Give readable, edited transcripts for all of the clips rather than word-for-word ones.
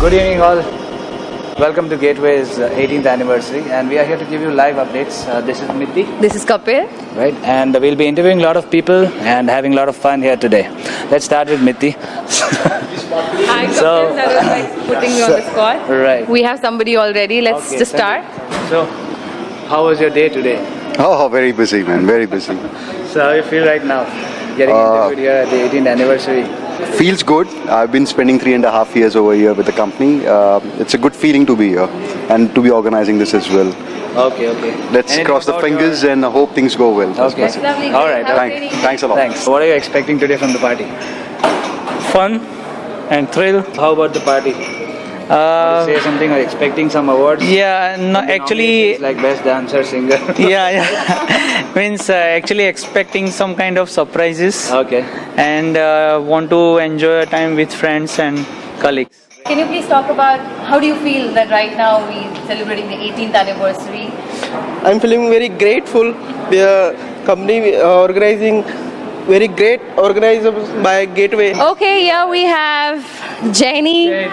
Good evening all. Welcome to Gateway's 18th anniversary, and we are here to give you live updates. This is Mitti. This is Kapil. Right, and we'll be interviewing a lot of people and having a lot of fun here today. Let's start with Mitti. Hi, Kapil. That was like putting you on the spot. Right. We have somebody already. Let's Okay, just start. So, how was your day today? Oh, very busy, man. Very busy. So, how you feel right now? Getting interviewed here at the 18th anniversary. Feels good. I've been spending 3.5 years over here with the company. It's a good feeling to be here and to be organizing this as well. Okay. Let's Anything cross the about fingers and hope things go well. That's Okay. it. Lovely. All right. Thanks a lot. Thanks. What are you expecting today from the party? Fun and thrill. How about the party? Want to say something or expecting some awards? Yeah, no, The actually, nominations like best dancer, singer. yeah. Means actually expecting some kind of surprises Okay. and want to enjoy a time with friends and colleagues. Can you please talk about how do you feel that right now we're celebrating the 18th anniversary? I'm feeling very grateful. The company organizing very great organized by Gateway. Okay, here we have Jenny.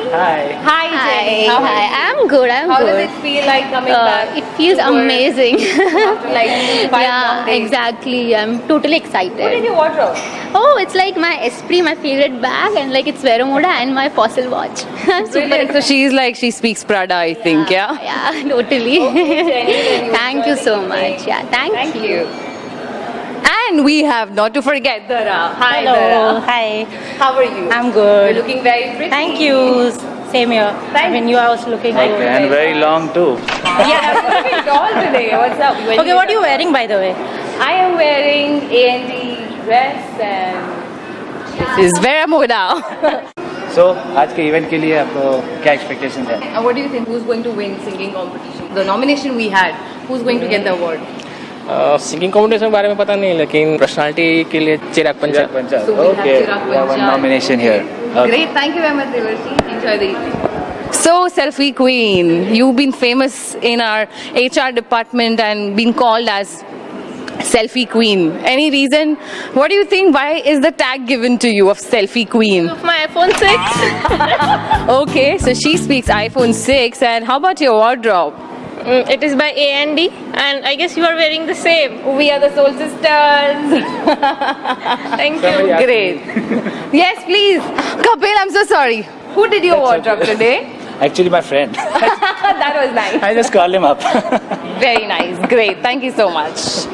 Hi. Hi, Jenny. How are Hi, you? I'm good. How does it feel like coming back? It feels to work amazing. after like 5 long Yeah, days? exactly. I'm totally What is excited. your wardrobe? Oh, it's like my Esprit, my favorite bag, and like it's Vero Moda and my fossil watch. I'm super Brilliant. So excited. she's like, she speaks Prada, I think, yeah? Yeah, totally. Jenny, then you Thank enjoy you the so evening. much. Yeah, thank you. And we have, not to forget, Dara. Hi, Hello, Dara. hi. How are you? I'm You're good. looking very pretty. Thank you. Same here. I mean, you are also looking Okay, good. and very long too. Yeah, you're looking tall today. What's up? Okay, what are you wearing, by the way? I am wearing A&D dress and this is Vera Moda. So, आज के event के लिए आपको क्या expectations है? And what do you think? Who's going to win singing competition? The nomination we had. Who's going to get the award? Singing competition के बारे में पता नहीं, लेकिन पर्सनालिटी के लिए चिराग Panchal. Panchal. So we have Okay, Chirag we have one Panchal. nomination here. Okay. Great. Thank you very much, Devarshi. Enjoy the evening. So, Selfie Queen, you've been famous in our HR department and been called as Selfie Queen. Any reason? What do you think? Why is the tag given to you of Selfie Queen? My iPhone 6. Okay, so she speaks iPhone 6. And how about your wardrobe? It is by A&D, and I guess you are wearing the same. We are the Soul Sisters. Thank Somebody you. asked Great. Yes, please. Kapil, I'm so sorry. Who did your wardrobe today? Actually, my friend. That was nice. I just called him up. Very nice. Great. Thank you so much.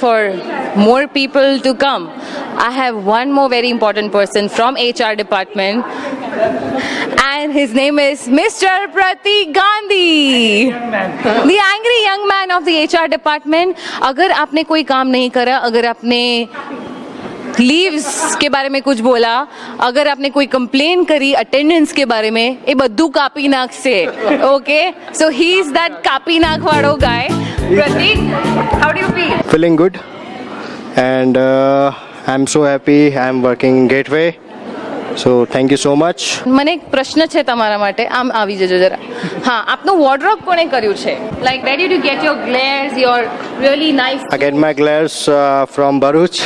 For more people to come, I have one more very important person from HR department, and his name is Mr. Pratik Gandhi, the angry young man of the HR department. अगर आपने कोई काम नहीं करा, अगर आपने leaves के बारे में कुछ बोला, अगर आपने कोई कंप्लेन करी अटेंडेंस के बारे में, ये बद्दू कापी नाक से. Okay, so he's that copy नाक वाड़ो guy. Pratik, how do you feel? Feeling good, and I'm so happy. I'm working in Gateway, so thank you so much. મને એક પ્રશ્ન છે તમારા માટે, આમ આવી જજો જરા. હા, આપનું વોર્ડરોબ કોણે કર્યું છે? Like where did you get your glares, your really nice? I get my glares from Bharuch,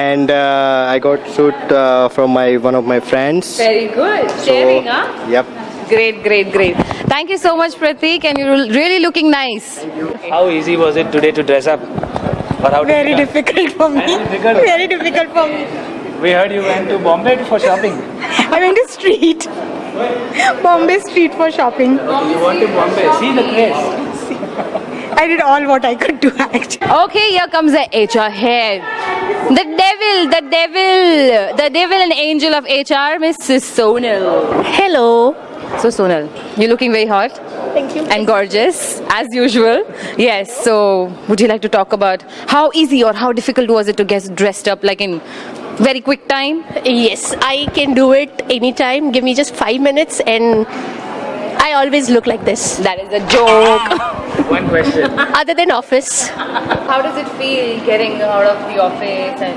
and I got suit from one of my friends. Very good. Sharing, huh? Yep. Great. Thank you so much, Pratik, and you're really looking nice. How easy was it today to dress up? Or how Very difficult for me. difficult? Very difficult for me. We heard you went to Bombay for shopping. I went to street. Bombay street for shopping. You want to Bombay? See the craze. I did all what I could do actually. Okay, here comes the HR head. The devil and angel of HR, Mrs. Sonal. Hello. So Sonal, you're looking very hot. Thank you. And gorgeous, as usual. Yes, so would you like to talk about how easy or how difficult was it to get dressed up like in very quick time? Yes, I can do it anytime. Give me just 5 minutes and I always look like this. That is a joke. One question. Other than office. How does it feel getting out of the office and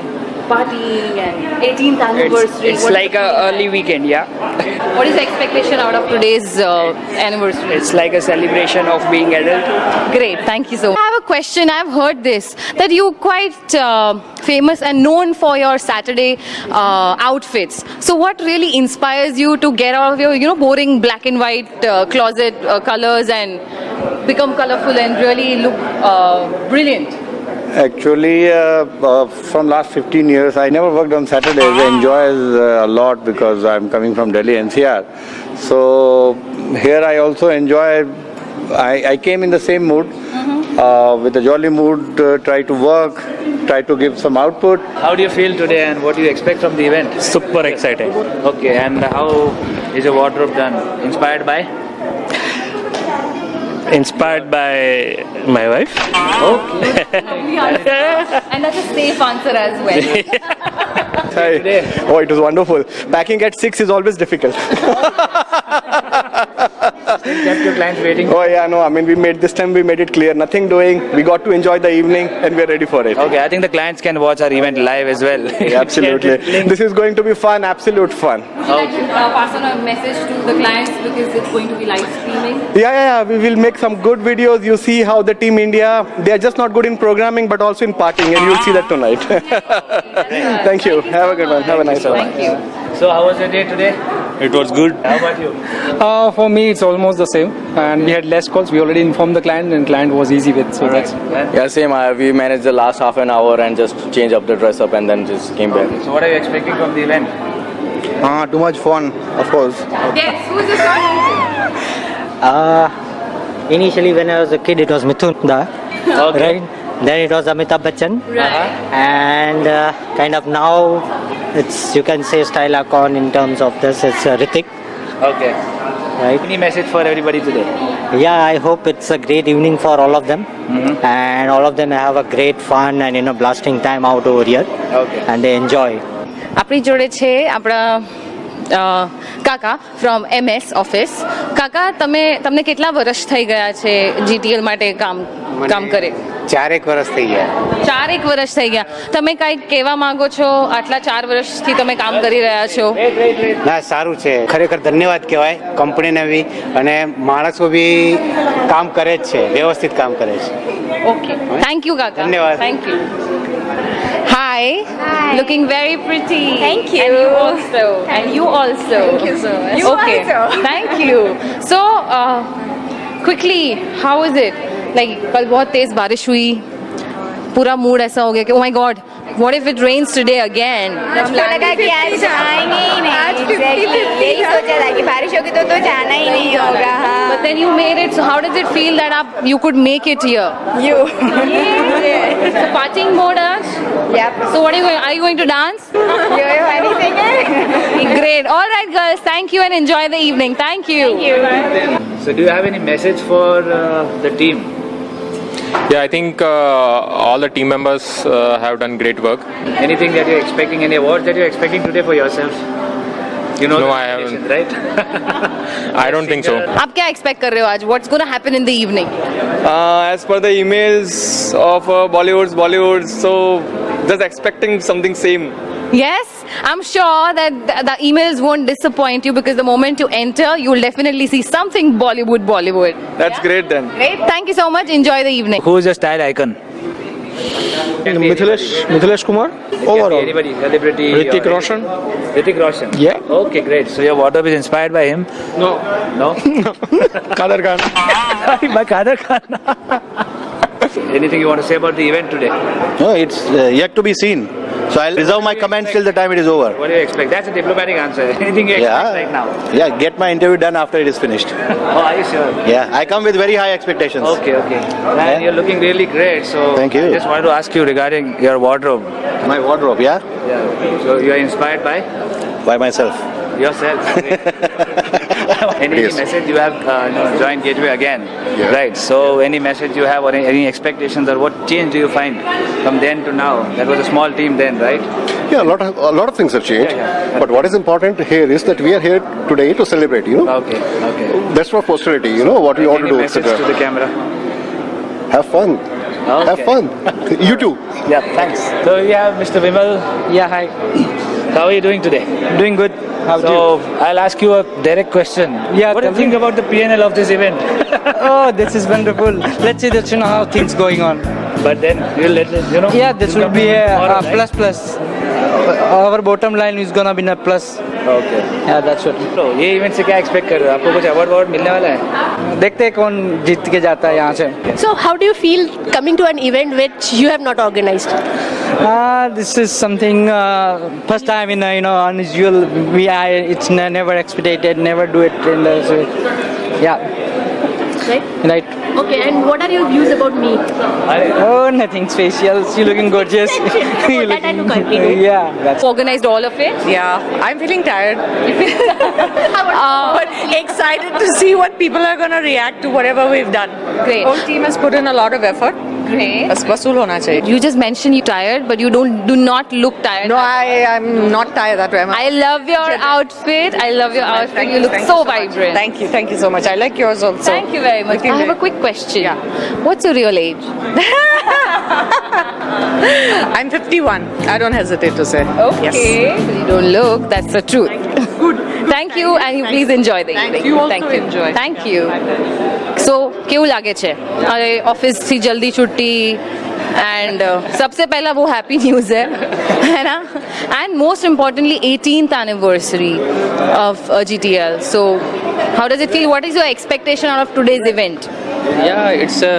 partying and 18th anniversary? It's What like is the a feeling early weekend, yeah. like? What is the expectation out of today's anniversary? It's like a celebration of being adult. Great, thank you so much. I have a question. I've heard this that you're quite famous and known for your Saturday outfits. So what really inspires you to get out of your boring black and white closet colors and become colorful and really look brilliant? Actually, from last 15 years, I never worked on Saturdays. I enjoy a lot because I'm coming from Delhi NCR. So here I also enjoy. I came in the same mood, with a jolly mood, try to work, try to give some output. How do you feel today and what do you expect from the event? Super excited. Okay, and how is your wardrobe done? Inspired by? Inspired by my wife. Okay. And that's a safe answer as well. Hi. Oh, it was wonderful. Packing at 6 is always difficult. Kept your clients waiting. Oh yeah, no, I mean, we made it clear. Nothing doing. We got to enjoy the evening and we're ready for it. Okay, I think the clients can watch our event live as well. Absolutely. This is going to be fun, absolute fun. Would you like to pass on a message to the clients because it's going to be live streaming? Yeah. We will make some good videos. You see how the Team India, they are just not good in programming but also in partying, and you'll see that tonight. Thank you. Have a good one. Have a nice one. Thank you. So how was your day today? It was good. How about you? For me, it's almost the same. And we had less calls. We already informed the client, and client was easy with. So that's. Yeah, same. We managed the last half an hour and just changed up the dress up and then just came back. So what are you expecting from the event? Too much fun, of course. Yes, who's the song? Initially, when I was a kid, it was Mithun Da, Okay. right? Then it was Amitabh Bachchan, Right. and kind of now it's, you can say, style icon in terms of this. It's Hrithik, Okay. right? Any message for everybody today? Yeah, I hope it's a great evening for all of them, and all of them have a great fun and blasting time out over here, Okay. and they enjoy. આપણી જોડે છે આપણા કાકા from MS office. કાકા તમને કેટલા વર્ષ થઈ ગયા છે GTL માટે કામ કરે? 4 વર્ષ થઈ ગયા. 4 વર્ષ થઈ ગયા. તમે કંઈક કહેવા માંગો છો? આટલા 4 વર્ષથી તમે કામ કરી રહ્યા છો. ના, સારું છે. ખરેખર ધન્યવાદ કહેવાય કંપનીને બી, અને માણસો બી કામ કરે જ છે, વ્યવસ્થિત કામ કરે છે. ઓકે, થેન્ક યુ કાકા. ધન્યવાદ. Thank you. Hi. Looking very pretty. Thank you. And you also. And you also. Thank you so much. You okay. also. Thank you. So, quickly, how is it? Like, कल बहुत तेज बारिश हुई, पूरा mood ऐसा हो गया कि oh my God, what if it rains today again? हमको लगा कि आज जाएंगे ही नहीं. आज 50-50 यही सोचा था कि बारिश होगी तो जाना ही नहीं होगा. हाँ. But then you made it. So how does it feel that you could make it here? You. So partying mode, Ash? Yep. So what are you going to dance? You have anything? Great. All right, girls. Thank you and enjoy the evening. Thank you. Thank you. So do you have any message for the team? Yeah, I think all the team members have done great work. Anything that you're expecting, any awards that you're expecting today for yourself? You know No, the I haven't. competition, right? I don't think so. आप क्या expect कर रहे हो आज? What's going to happen in the evening? As per the emails of Bollywood, so just expecting something same. Yes, I'm sure that the emails won't disappoint you because the moment you enter, you'll definitely see something Bollywood. That's great then. Great. Thank you so much. Enjoy the evening. Who is your style icon? Mithilesh Kumar. Overall. Anybody, celebrity? Hrithik or- Roshan. Hrithik Roshan? Yeah. Okay, great. So your wardrobe is inspired by him? No. No? Kader Khan. By Kader Khan. Anything you want to say about the event today? No, it's yet to be seen. So I'll reserve my comments till the time it is over. What do you expect? That's a diplomatic answer. Anything you expect right now? Yeah, get my interview done after it is finished. Oh, are you sure? Yeah, I come with very high expectations. Okay. And you're looking really great. So Thank you. I just wanted to ask you regarding your wardrobe. My wardrobe, yeah? Yeah. So you are inspired by By myself. yourself. Any Yes. message you have joined Gateway again? Yeah. Right. So any message you have or any expectations or what change do you find from then to now? That was a small team then, right? Yeah, a lot of things have changed. Yeah. But what is important here is that we are here today to celebrate, Okay. That's for posterity, what we want to Any do, message etc. to the camera? Have fun. Have fun. You too. Yeah, thanks. So we have Mr. Vimal. Yeah, hi. How are you doing today? Doing good. How So I'll ask you a direct question. Yeah, What do you think about the PNL of this event? Oh, this is wonderful. Let's see that how things going on. But then you'll let it, Yeah, this will be a plus. Our bottom line is gonna be a plus. Okay. Yeah, that's what. तो ये event से क्या expect कर रहे हो? आपको कुछ award मिलने वाला है? देखते हैं कौन जीत के जाता है यहाँ से. So, how do you feel coming to an event which you have not organized? This is something first time in unusual. It's never expected, never do it in the yeah. Right. Okay, and what are your views about me? Oh, nothing special. You're looking gorgeous. That I know continue. Yeah. That's Organized all of it. Yeah, I'm feeling tired. But excited to see what people are going to react to whatever we've done. Great. Whole team has put in a lot of effort. Great. बस वसूल होना चाहिए. You just mentioned you're tired, but you do not look tired. No, I'm not tired that way. I love your outfit. I love your outfit. You look so vibrant. Thank you so much. I like yours also. Thank you very much. I have a quick question. Yeah. What's your real age? I'm 51. I don't hesitate to say. Okay. Yes. So you don't look. That's the truth. Good. Thank you, and you please enjoy the evening. You also enjoy. Thank you. So, કેવું લાગે છે? અરે office થી જલ્દી છુટ્ટી and सबसे पहला वो हैप्पी न्यूज़ है ना? And most importantly 18th anniversary of GTL. So how does it feel? What is your expectation out of today's event? Yeah, it's a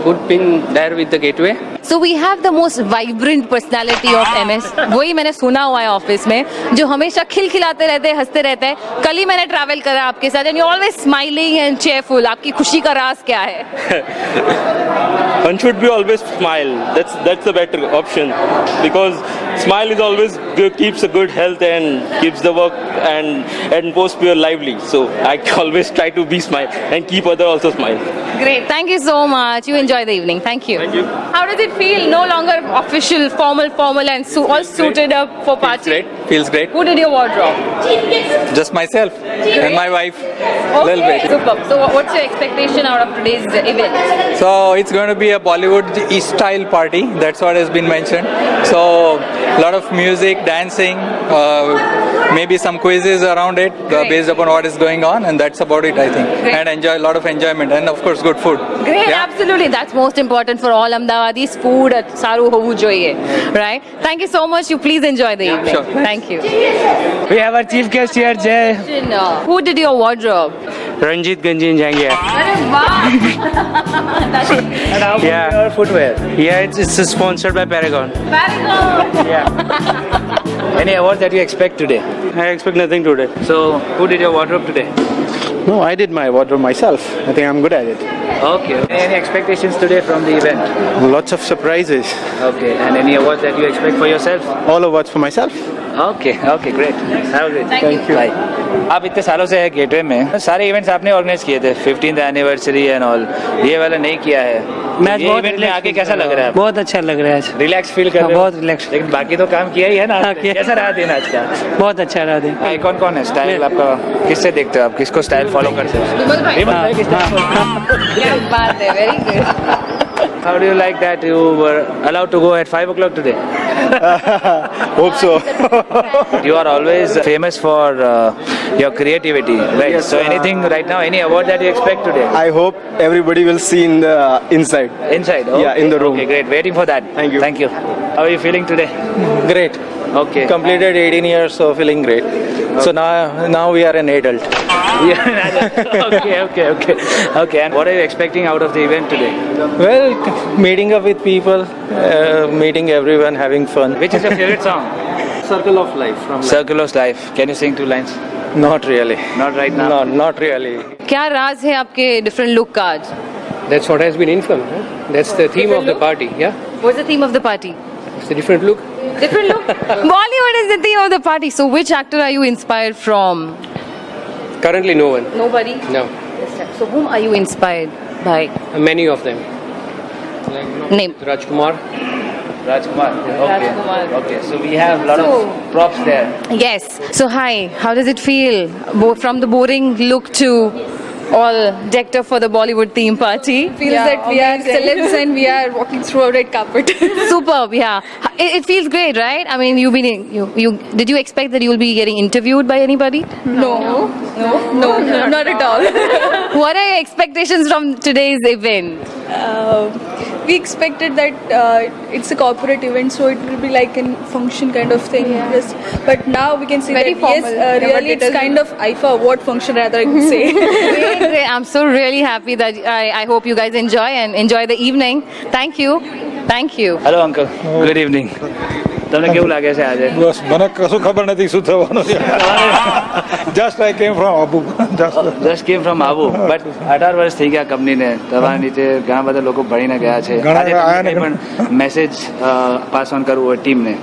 good pin there with the gateway. So we have the most vibrant personality of MS. वही मैंने सुना हुआ है office में, जो हमेशा खिलखिलाते रहते हैं, हंसते रहते हैं. कल ही मैंने ट्रैवल करा आपके साथ, and you're always smiling and cheerful. आपकी खुशी का राज क्या है? One should be always smile. That's the better option, because smile is always keeps a good health and keeps the work and atmosphere lively. So I always try to be smile and keep other also smile. Great. Thank you so much. You enjoy the evening. Thank you. Thank you. How does it feel? No longer official, formal and all suited up for party? Feels great. Who did your wardrobe? Just myself and my wife. Little bit. Superb. So what's your expectation out of today's event? So it's going to be a Bollywood style party. That's what has been mentioned. So a lot of music, dancing, maybe some quizzes around it based upon what is going on, and that's about it, I think. Great. And a lot of enjoyment, and of course good food. Great, Yeah. absolutely. That's most important for all Ahmedabadis. Food saru hovu જોઈએ, right? Thank you so much. You please enjoy the evening. sure. Thank you. We have our chief guest here, Jay. Who did your wardrobe? Ranjit Ganji Jhangia. And how about your footwear? Yeah, it's sponsored by Paragon. Any award that you expect today? I expect nothing today. So who did your wardrobe today? No, I did my wardrobe myself. I think I'm good at it. Okay. Any expectations today from the event? Lots of surprises. Okay. And any awards that you expect for yourself? All awards for myself. Okay, great. Have a great day. Thank you. Bye. आप इतने सालों से है gateway में, सारे events आपने organise किए थे, 15th एनिवर्सरी एंड ऑल, ये वाला नहीं किया है. मैच ये बहुत इवेंट में आके कैसा लग रहा है? बहुत अच्छा लग रहा है आज. रिलैक्स फील कर रहे हो? बहुत रिलैक्स. लेकिन बाकी तो काम किया ही है ना. किया. कैसा रहा दिन आज का? बहुत अच्छा रहा दिन. कौन कौन है स्टाइल आपका? किससे देखते हो आप? किसको स्टाइल फॉलो करते हो? विमल भाई किसने? क्या बात है, very good. How do you like that you were allowed to go at 5 o'clock today? Hope so. You are always famous for your creativity, right? Yes, so anything right now, any award that you expect today? I hope everybody will see in the inside. Inside? Okay. Yeah, in the room. Okay, great. Waiting for that. Thank you. Thank you. How are you feeling today? Great. Okay. Completed 18 years, so feeling great. So now we are an adult. Okay. And what are you expecting out of the event today? Well, meeting up with people, meeting everyone, having fun. Which is your favorite song? Circle of Life from Circle of Life. Can you sing 2 lines? Not really. Not right now. No, not really. क्या राज है आपके different look का आज? That's what has been informed. That's the theme of the party. Yeah, What's the theme of the party? it's a different look. Different look. Bollywood is the theme of the party. So which actor are you inspired from? Currently, no one. Nobody. No, So whom are you inspired by? many of them. Name. Rajkumar. Rajkumar. Okay. Rajkumar. Okay. So we have a lot of props there. Yes. So hi, how does it feel? From the boring look to all decked up for the Bollywood theme party. Feels that we are celebs and we are walking through a red carpet. Superb, yeah. It feels great, right? I mean, did you expect that you will be getting interviewed by anybody? No, not at all. What are your expectations from today's event? We expected that it's a corporate event, so it will be like a function kind of thing. Yes. But now we can see Very that formal. yes, really it's kind of IFA award function rather, I could say. Great. I'm so really happy that I hope you guys enjoy the evening. Thank you. Hello uncle. Good evening. તમને કેવું લાગે છે આજે? બસ મને કશું ખબર નથી શું થવાનું છે. Just I came from Abu. Just came from Abu. But 18 વર્ષ થઈ ગયા કંપનીને. તમારા નીચે ઘણા બધા લોકો ભણીને ગયા છે. આજે તમને પણ મેસેજ પાસ ઓન કરવું હોય ટીમને.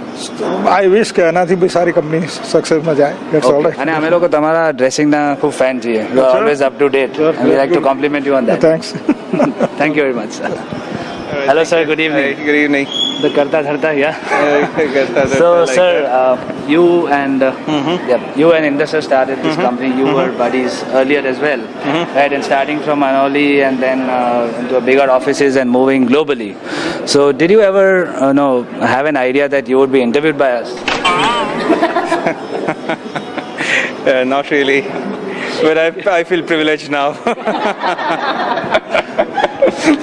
I wish કે આનાથી બી સારી કંપની સક્સેસમાં જાય. That's all right. અને અમે લોકો તમારા ડ્રેસિંગના ખૂબ ફેન છીએ. You are always up to date. And we like to compliment you on that. Thanks. Thank you very much. Hello sir, good evening. Good evening. The Karta Dharta, yeah. Karta Dharta, So like sir, you and Indra sir started this company. You were buddies earlier as well, right? And starting from Manoli and then into bigger offices and moving globally. So did you ever have an idea that you would be interviewed by us? Not really, but I feel privileged now.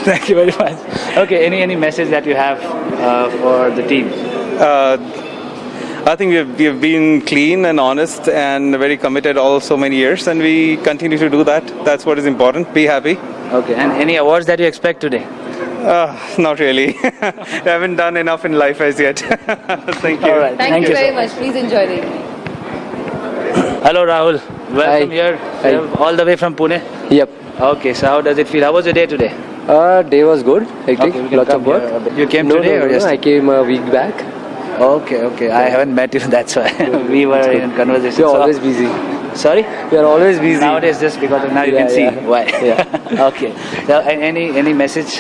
Thank you very much. Okay, any message that you have for the team? I think we have been clean and honest and very committed all so many years, and we continue to do that. That's what is important. Be happy. Okay, and any awards that you expect today? Not really. I haven't done enough in life as yet. Thank you. All right. Thank you very much. Please enjoy the evening. Hello Rahul. Welcome here. All the way from Pune? Yep. Okay, so how does it feel? How was your day today? Day was good. Hectic. Lots of work. You came today or yesterday? I came a week back. Okay. I haven't met you, that's why. We were in conversation. You're always busy. Sorry? We are always busy. Nowadays, just because of now you can see why. Yeah. Okay. So, any message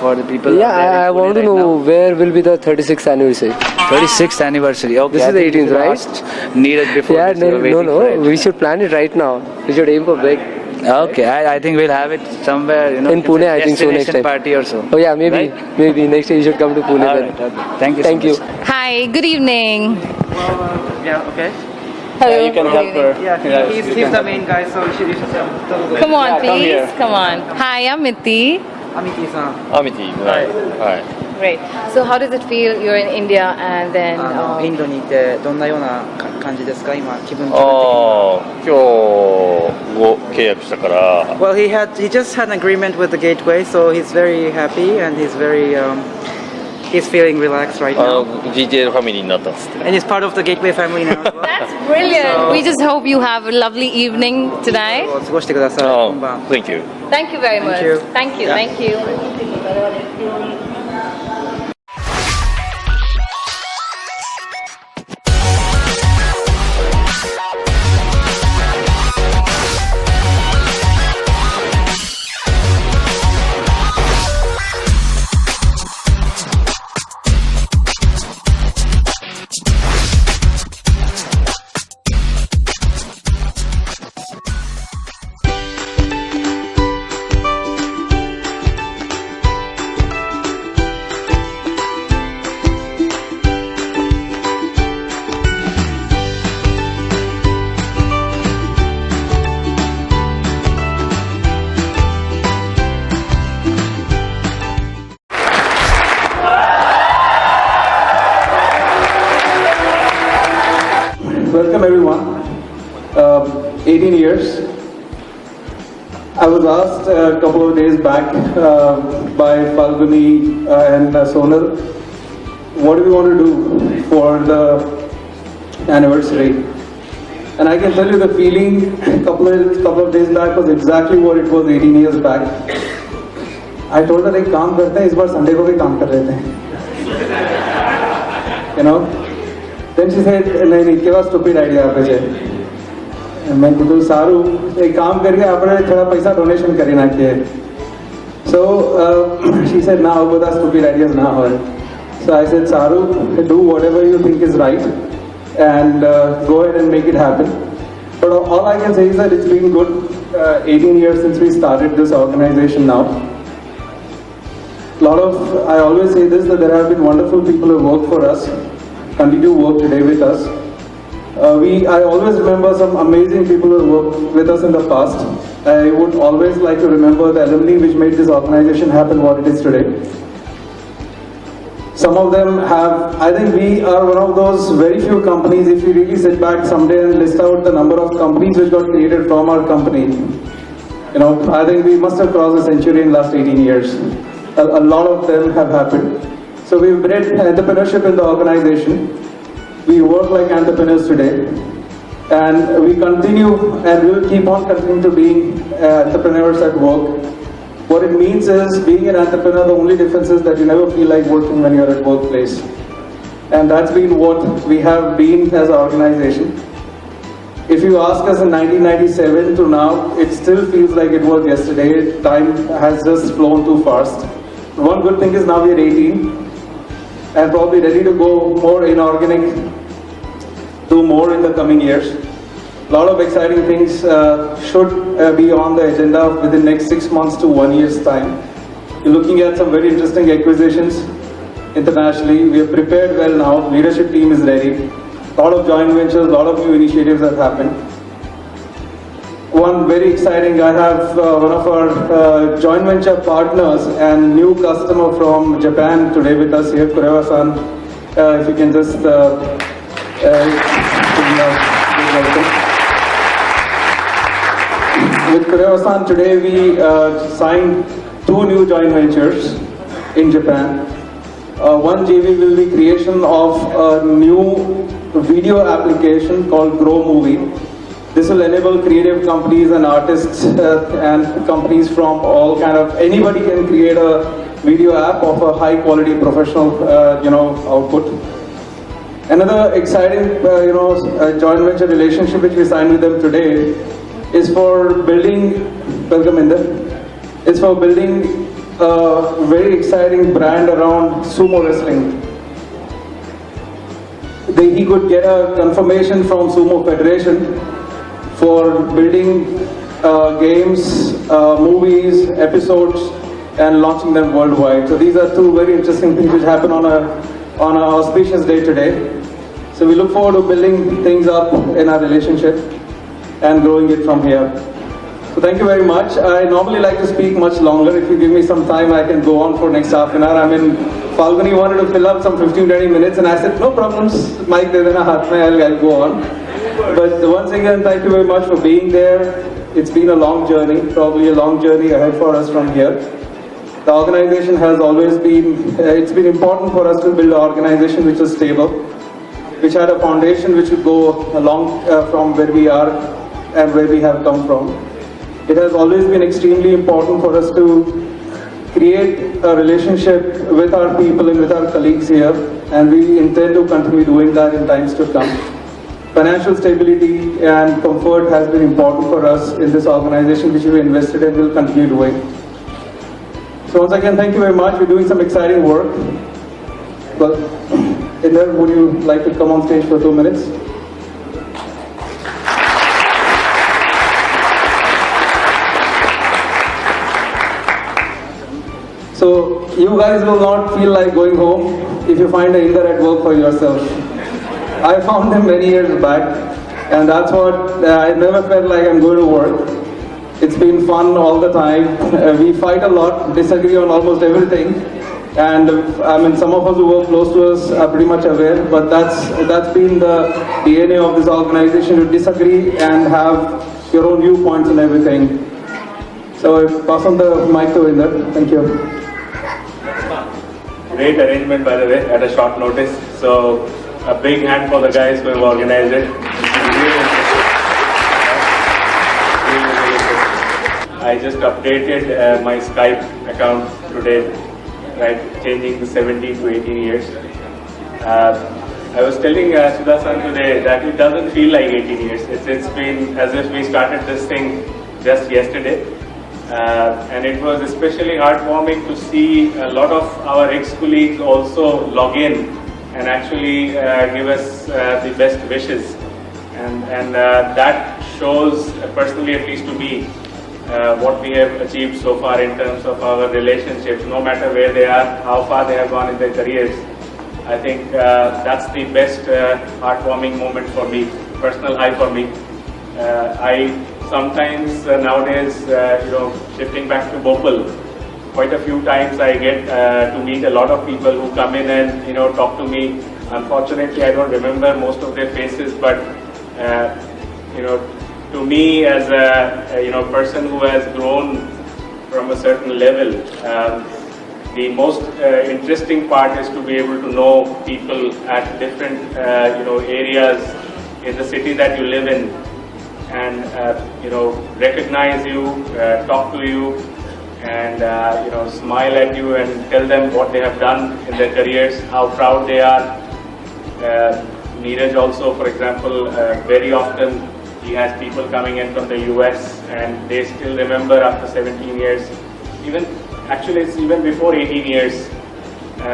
for the people? Yeah, I want to know where will be the 36th anniversary. 36th anniversary. Okay. This is the 18th, right? Needed before. Yeah, no. We should plan it right now. We should aim for big. Okay, I think we'll have it somewhere, in Pune. I think so next time. Party or so. Oh yeah, maybe next time you should come to Pune. All right, okay. Thank you. Hi, good evening. Yeah, okay. Hello. You can help her. Yeah, he's the main guy, so you should Come on, please. Come on. Hi, I'm Miti. Amiti-san. Amiti, right. Great. So how does it feel? You're in India and then... インドにいてどんなような感じですか今気分的に。今日ご契約したから。Well, he just had an agreement with the Gateway, so he's very happy and he's feeling relaxed right now. GTL ファミリーになったんですって。And he's part of the Gateway family now as well. That's brilliant. We just hope you have a lovely evening tonight. 過ごしてください。今晩。Thank you. Thank you very much. Thank you. Thank you. Welcome everyone. 18 years. I was asked a couple of days back by Falguni and Sonal, what do we want to do for the anniversary? And I can tell you the feeling a couple of days back was exactly what it was 18 years back. I told her, एक काम करते हैं इस बार Sunday को भी काम कर लेते हैं. You know? Then she said, नहीं केवल stupid idea आपके लिए. मैं कुछ सारू एक काम करके आपने थोड़ा पैसा donation करी ना किए. So she said, ना वो बता stupid ideas ना हो. So I said, Saru, do whatever you think is right and go ahead and make it happen. But all I can say is that it's been good 18 years since we started this organization now. I always say this, that there have been wonderful people who work for us, continue to work today with us. I always remember some amazing people who worked with us in the past. I would always like to remember the alumni which made this organization happen what it is today. Some of them have, I think we are one of those very few companies, if you really sit back someday and list out the number of companies which got created from our company, I think we must have crossed a century in the last 18 years. A lot of them have happened. So we've bred entrepreneurship in the organization. We work like entrepreneurs today. And we continue and will keep on continuing to be entrepreneurs at work. What it means is, being an entrepreneur, the only difference is that you never feel like working when you're at workplace. And that's been what we have been as an organization. If you ask us in 1997 to now, it still feels like it was yesterday. Time has just flown too fast. One good thing is now we're 18 and probably ready to go more inorganic, do more in the coming years. A lot of exciting things should be on the agenda within the next 6 months to 1 year's time. We're looking at some very interesting acquisitions internationally. We are prepared well now. Leadership team is ready. A lot of joint ventures, a lot of new initiatives have happened. One very exciting, I have one of our joint venture partners and new customer from Japan today with us here, Kurewa-san. If you can just welcome. With Kurewa-san today we signed 2 new joint ventures in Japan. One JV will be creation of a new video application called Grow Movie. This will enable creative companies and artists and companies from all kind of, anybody can create a video app of a high quality professional output. Another exciting joint venture relationship which we signed with them today is for building, welcome Inder, is for building a very exciting brand around sumo wrestling. He could get a confirmation from Sumo Federation for building games, movies, episodes and launching them worldwide. So these are 2 very interesting things which happen on an auspicious day today. So we look forward to building things up in our relationship and growing it from here. So thank you very much. I normally like to speak much longer. If you give me some time, I can go on for next half an hour. I mean, Falguni wanted to fill up some 15-20 minutes and I said, no problems, Mike, I'll go on. But once again, thank you very much for being there. It's been a long journey, probably a long journey ahead for us from here. The organization has always been, it's been important for us to build an organization which is stable, which had a foundation which would go along from where we are and where we have come from. It has always been extremely important for us to create a relationship with our people and with our colleagues here, and we intend to continue doing that in times to come. Financial stability and comfort has been important for us in this organization, which we invested and will continue doing. So once again, thank you very much. We're doing some exciting work. Well, Inder, would you like to come on stage for 2 minutes? So you guys will not feel like going home if you find an Inder at work for yourself. I found him many years back, and that's what I never felt like I'm going to work. It's been fun all the time. We fight a lot, disagree on almost everything, and I mean some of us who work close to us are pretty much aware. But that's been the DNA of this organization, to disagree and have your own viewpoints and everything. So I pass on the mic to Inder. Thank you. Great arrangement, by the way, at a short notice. So a big hand for the guys who have organized it. I just updated my Skype account today, right, changing to 17 to 18 years. I was telling Sudha-san today that it doesn't feel like 18 years. It's been as if we started this thing just yesterday. And it was especially heartwarming to see a lot of our ex-colleagues also log in and actually give us the best wishes. And that shows, personally at least to me, what we have achieved so far in terms of our relationships, no matter where they are, how far they have gone in their careers. I think that's the best heartwarming moment for me, personal high for me. I sometimes nowadays, shifting back to Bhopal, quite a few times I get to meet a lot of people who come in and talk to me. Unfortunately, I don't remember most of their faces, but to me as a person who has grown from a certain level, the most interesting part is to be able to know people at different areas in the city that you live in, and recognize you, talk to you, and smile at you and tell them what they have done in their careers, how proud they are. Neeraj also, for example, very often he has people coming in from the US and they still remember after 17 years, actually it's even before 18 years,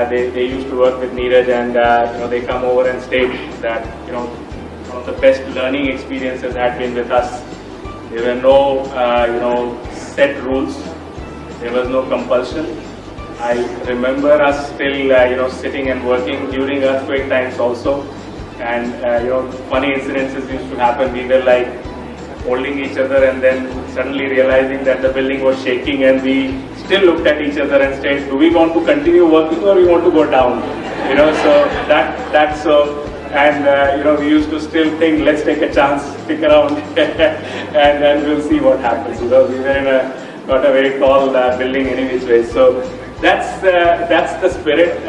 they used to work with Neeraj, and they come over and state that one of the best learning experiences had been with us. There were no set rules, there was no compulsion. I remember us still sitting and working during earthquake times also, and funny incidences used to happen. We were like holding each other and then suddenly realizing that the building was shaking, and we still looked at each other and said, do we want to continue working or we want to go down? So that's so. And we used to still think, let's take a chance, stick around, and then we'll see what happens. We were in not a very tall building any which way. So that's the spirit.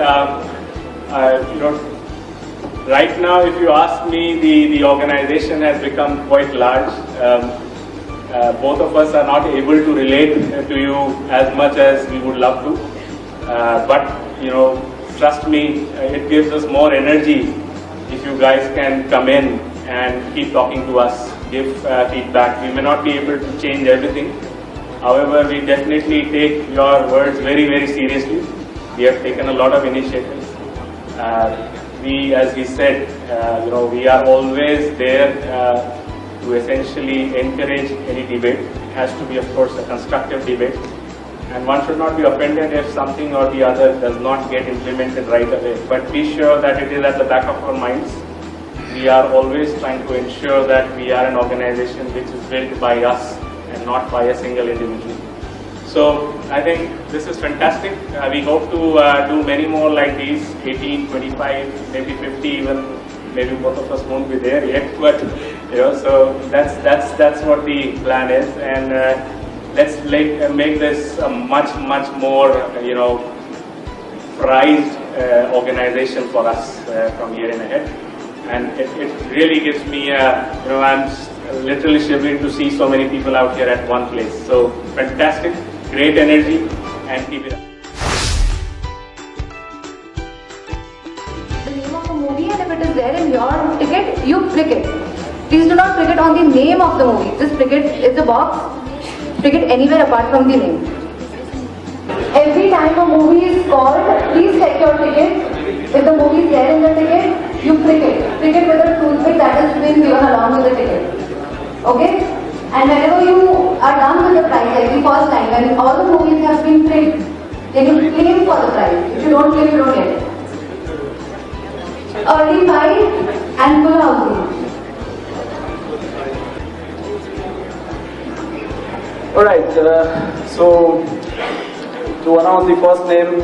Right now, if you ask me, the organization has become quite large. Both of us are not able to relate to you as much as we would love to. But trust me, it gives us more energy if you guys can come in and keep talking to us, give feedback. We may not be able to change everything. However, we definitely take your words very, very seriously. We have taken a lot of initiatives. As we said, we are always there to essentially encourage any debate. It has to be, of course, a constructive debate. And one should not be offended if something or the other does not get implemented right away. But be sure that it is at the back of our minds. We are always trying to ensure that we are an organization which is built by us and not by a single individual. So I think this is fantastic. We hope to do many more like these, 18, 25, maybe 50 even. Maybe both of us won't be there yet, but so that's what the plan is, and let's make this a much more prized organization for us from here in ahead. And it really gives me I'm literally shivering to see so many people out here at one place. So fantastic, great energy, and keep it up. The name of the movie, and if it is there in your ticket, you prick it. Please do not prick it on the name of the movie. Just prick it, it's a box, prick it anywhere apart from the name. Every time a movie is called, please check your ticket. If the movie is there in the ticket, you prick it. Prick it with a toothpick that has been given along with the ticket. Okay? And whenever you are done with the prize, like the first time, when all the movies have been pricked, then you claim for the prize. If you don't claim, you don't get it. Early buy and full housing. Alright, so to announce the first name,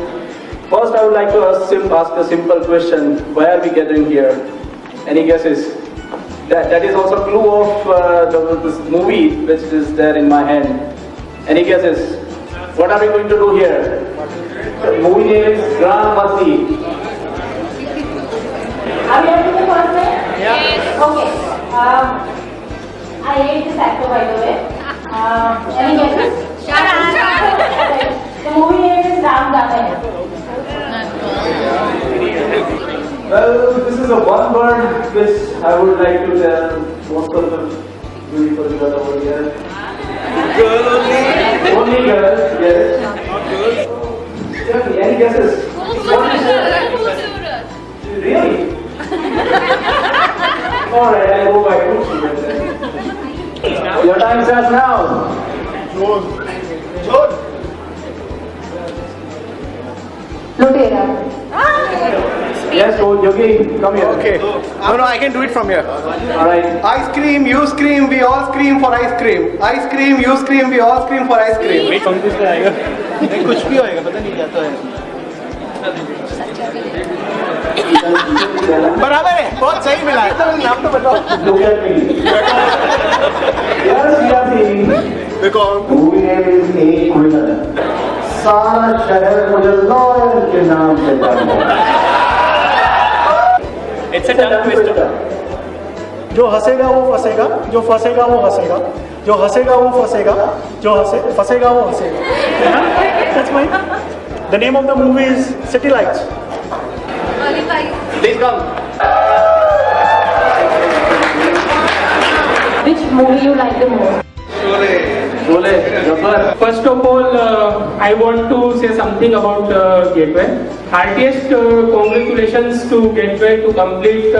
first I would like to ask a simple question. Why are we gathering here? Any guesses? That is also a clue of this movie which is there in my hand. Any guesses? What are we going to do here? The movie name is Grand Masti. Are you ready for the first name? Yeah. Okay. I hate this actor, by the way. Any guesses? The movie name is Ram Jata. Well, this is a one word which I would like to tell most of the beautiful girls over here. Girl only? Only girls, yes. Not girls? Tell me, any guesses? What is that? Really? Alright, I'll go by Khubsurat then. time starts now. Lutera. Yes, Yogi, come here. Okay. No, I can do it from here. All right. Ice cream, you scream, we all scream for ice cream. Ice cream, you scream, we all scream for ice cream. कुछ भी होएगा पता नहीं क्या तो है बराबर है, बहुत सही मिला है। नाम तो बताओ। Movie name is Equinor. सारा शहर मुझे लॉयर के नाम से जानता है। It's a tongue twister. जो हंसेगा वो फंसेगा, जो फंसेगा वो हंसेगा, जो हंसेगा वो फंसेगा, जो फंसेगा वो हंसेगा। That's fine. The name of the movie is City Lights. Please come. Which movie you like the most? Sholay, Jafar. First of all, I want to say something about Gateway. Heartiest congratulations to Gateway to complete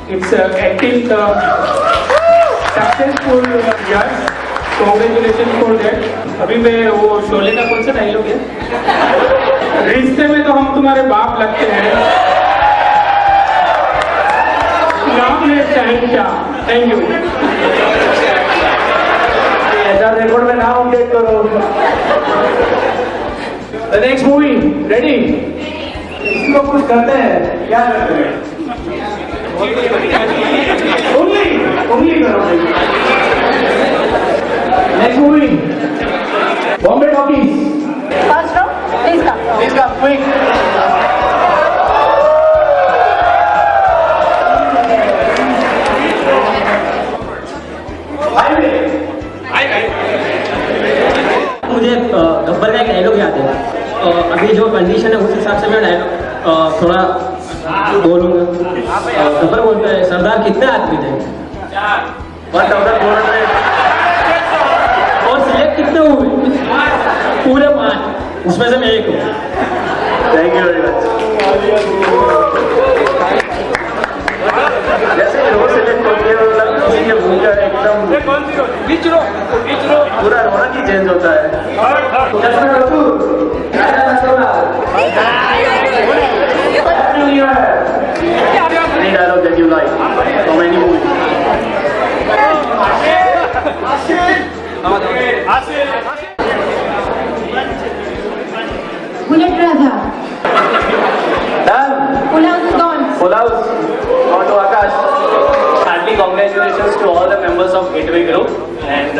its acting successful years. Congratulations for that. अभी मैं वो शोले का कौन सा dialogue है? रिश्ते में तो हम तुम्हारे बाप लगते हैं। नाम है शहंशाह। Thank you. ऐसा रिकॉर्ड में नाम अपडेट करो। The next movie, ready? इसको कुछ करते हैं, क्या करते हैं? Only करो। Next movie, Bombay Talkies. First row, please come. Please come, quick. मुझे गब्बर का एक डायलॉग याद है अभी जो कंडीशन है उस हिसाब से मैं डायलॉग थोड़ा बोलूँगा गब्बर बोलता है सरदार कितने आदमी थे 1400 और सिलेक्ट कितने हुए पूरे 5 उसमें से मैं एक हूँ Thank you very much. जैसे हीरो सेलेक्ट होते हैं मतलब किसी के मुंह का एकदम पूरा रौनक ही चेंज होता है Any dialogue that you like from any movie? Bullet Raja. Done. Full house is gone. Full house. On to Akash. Hearty congratulations to all the members of Gateway Group, and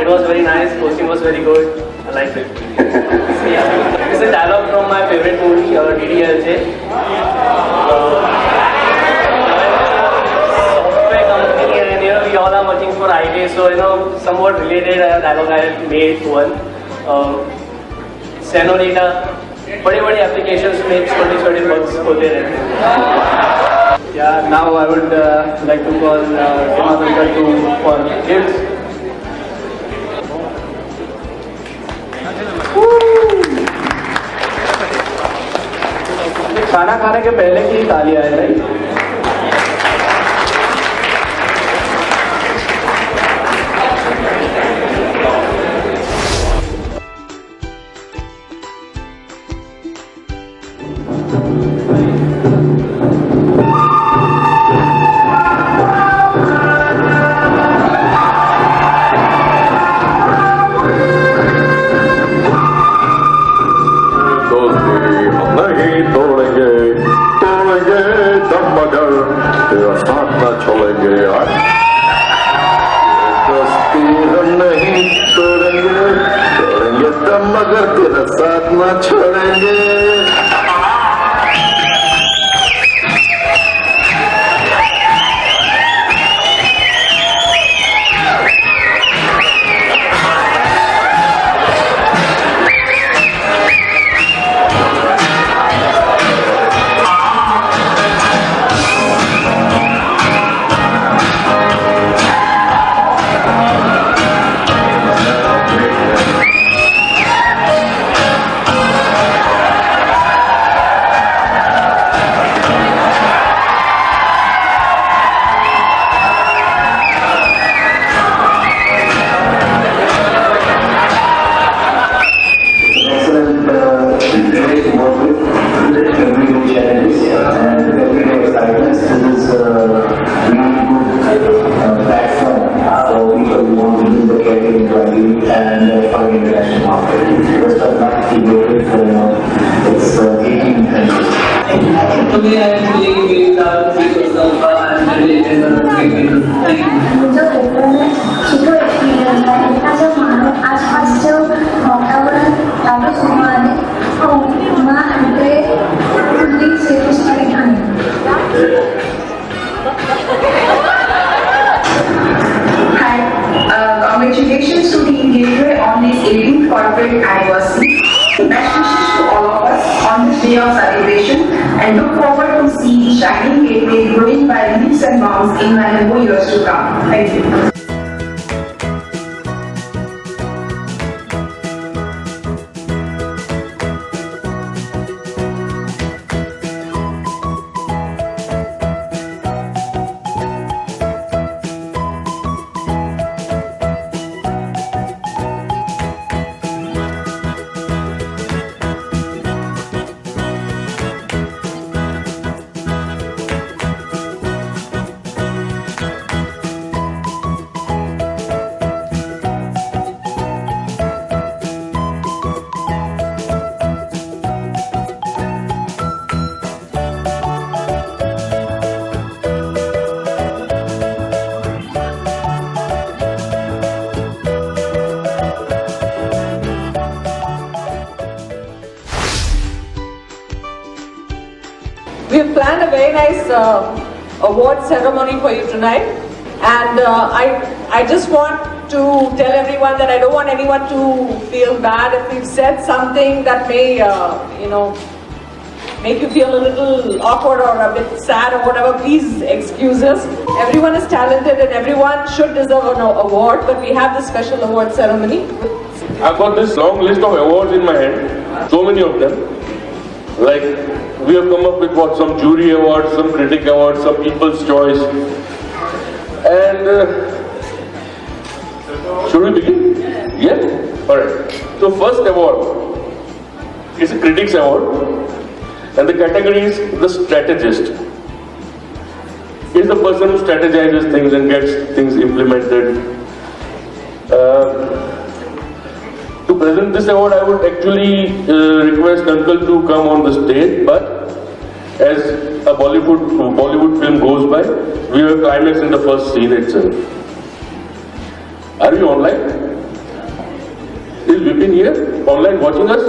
it was very nice. Hosting was very good. I liked it. This is a dialogue from my favorite movie, DDLJ. Software company, and we all are working for IT, so somewhat related dialogue I have made one. Senorita, बड़ी applications में छोटे bugs होते रहते हैं. Yeah, now I would like to call Himadukar for gifts. खाना खाने के पहले की तालियां है राइट मगर तेरा साथ ना छोड़ेंगे songs in and more years to come. Thank you. We have planned a very nice award ceremony for you tonight, and I just want to tell everyone that I don't want anyone to feel bad if we've said something that may, make you feel a little awkward or a bit sad or whatever. Please excuse us. Everyone is talented and everyone should deserve an award, but we have this special award ceremony. I've got this long list of awards in my hand, so many of them. Like, we have come up with some jury awards, some critic awards, some people's choice. And should we begin? Yeah? Alright. So first award is a critics award, and the category is the strategist. Is the person who strategizes things and gets things implemented. To present this award, I would actually request Uncle to come on the stage, but as a Bollywood film goes by, we have a climax in the first scene itself. Are you online? Is Vipin here? Online watching us?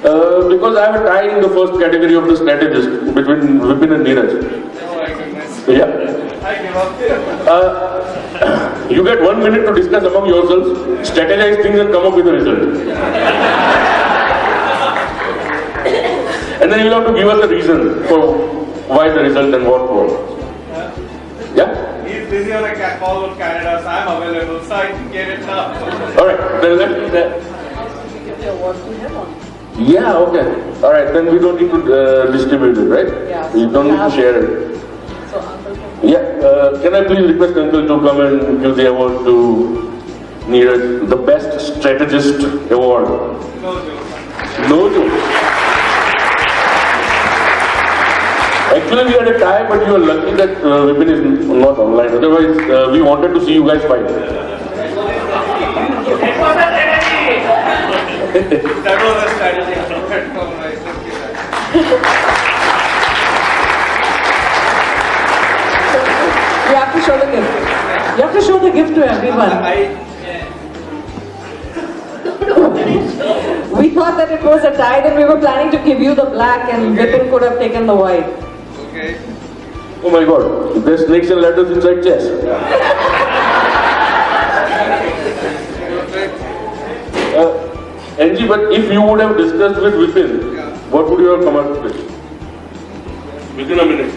Because I have a tie in the first category of the strategist between Vipin and Neeraj. Yeah. You get 1 minute to discuss among yourselves, strategize things and come up with a result. And then you'll have to give us a reason for why the result and what for. Yeah? He's busy on a call with Canada, so I'm available, so I can get it now. Alright, then let's... Yeah, okay. Alright, then we don't need to distribute it, right? Yeah. We don't need to share it. Yeah, can I please request Uncle to come and give the award to Neeraj, the Best Strategist Award? No joke. Actually, we had a tie, but you are lucky that Vipin is not online. Otherwise, we wanted to see you guys fight. That was a strategy. You have to show the gift. You have to show the gift to everyone. We thought that it was a tie, and we were planning to give you the black, and Vipin could have taken the white. Okay. Oh my God, there's snakes and ladders inside chess. NG, but if you would have discussed with Vipin, what would you have come up with? Within a minute.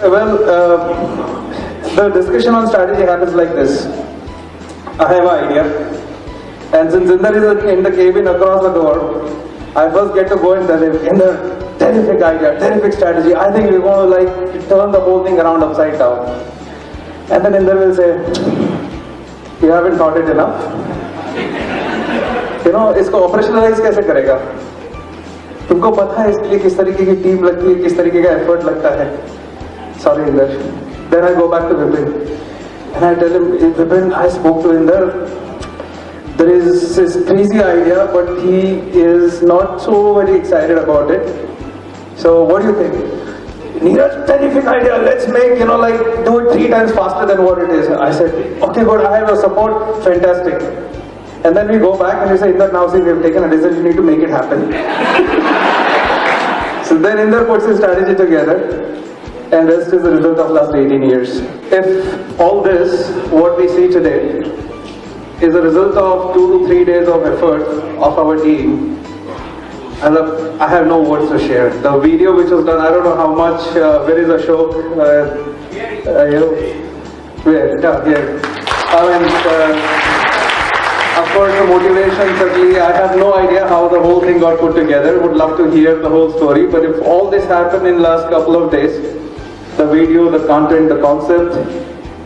Well, the discussion on strategy happens like this. I have an idea, and since Inder is in the cabin across the door, I first get to go and tell him, Inder, terrific idea, terrific strategy. I think we're going to like turn the whole thing around upside down. And then Inder will say, you haven't thought it enough. You know, इसको operationalize कैसे करेगा? तुमको पता है इसके लिए किस तरीके की टीम लगती है, किस तरीके का effort लगता है? Sorry, Inder. Then I go back to Vipin and I tell him, Vipin, I spoke to Inder. There is this crazy idea, but he is not so very excited about it. So what do you think? Neeraj, terrific idea. Let's make, do it 3 times faster than what it is. I said, okay, good. I have your support. Fantastic. And then we go back and we say, Inder, now see, we have taken a decision. You need to make it happen. So then Inder puts his strategy together. And rest is the result of last 18 years. If all this, what we see today, is a result of 2 to 3 days of effort of our team, I have no words to share. The video which was done, I don't know how much, where is Ashok? Of course, the motivation, certainly, I have no idea how the whole thing got put together. Would love to hear the whole story. But if all this happened in the last couple of days, the video, the content, the concept,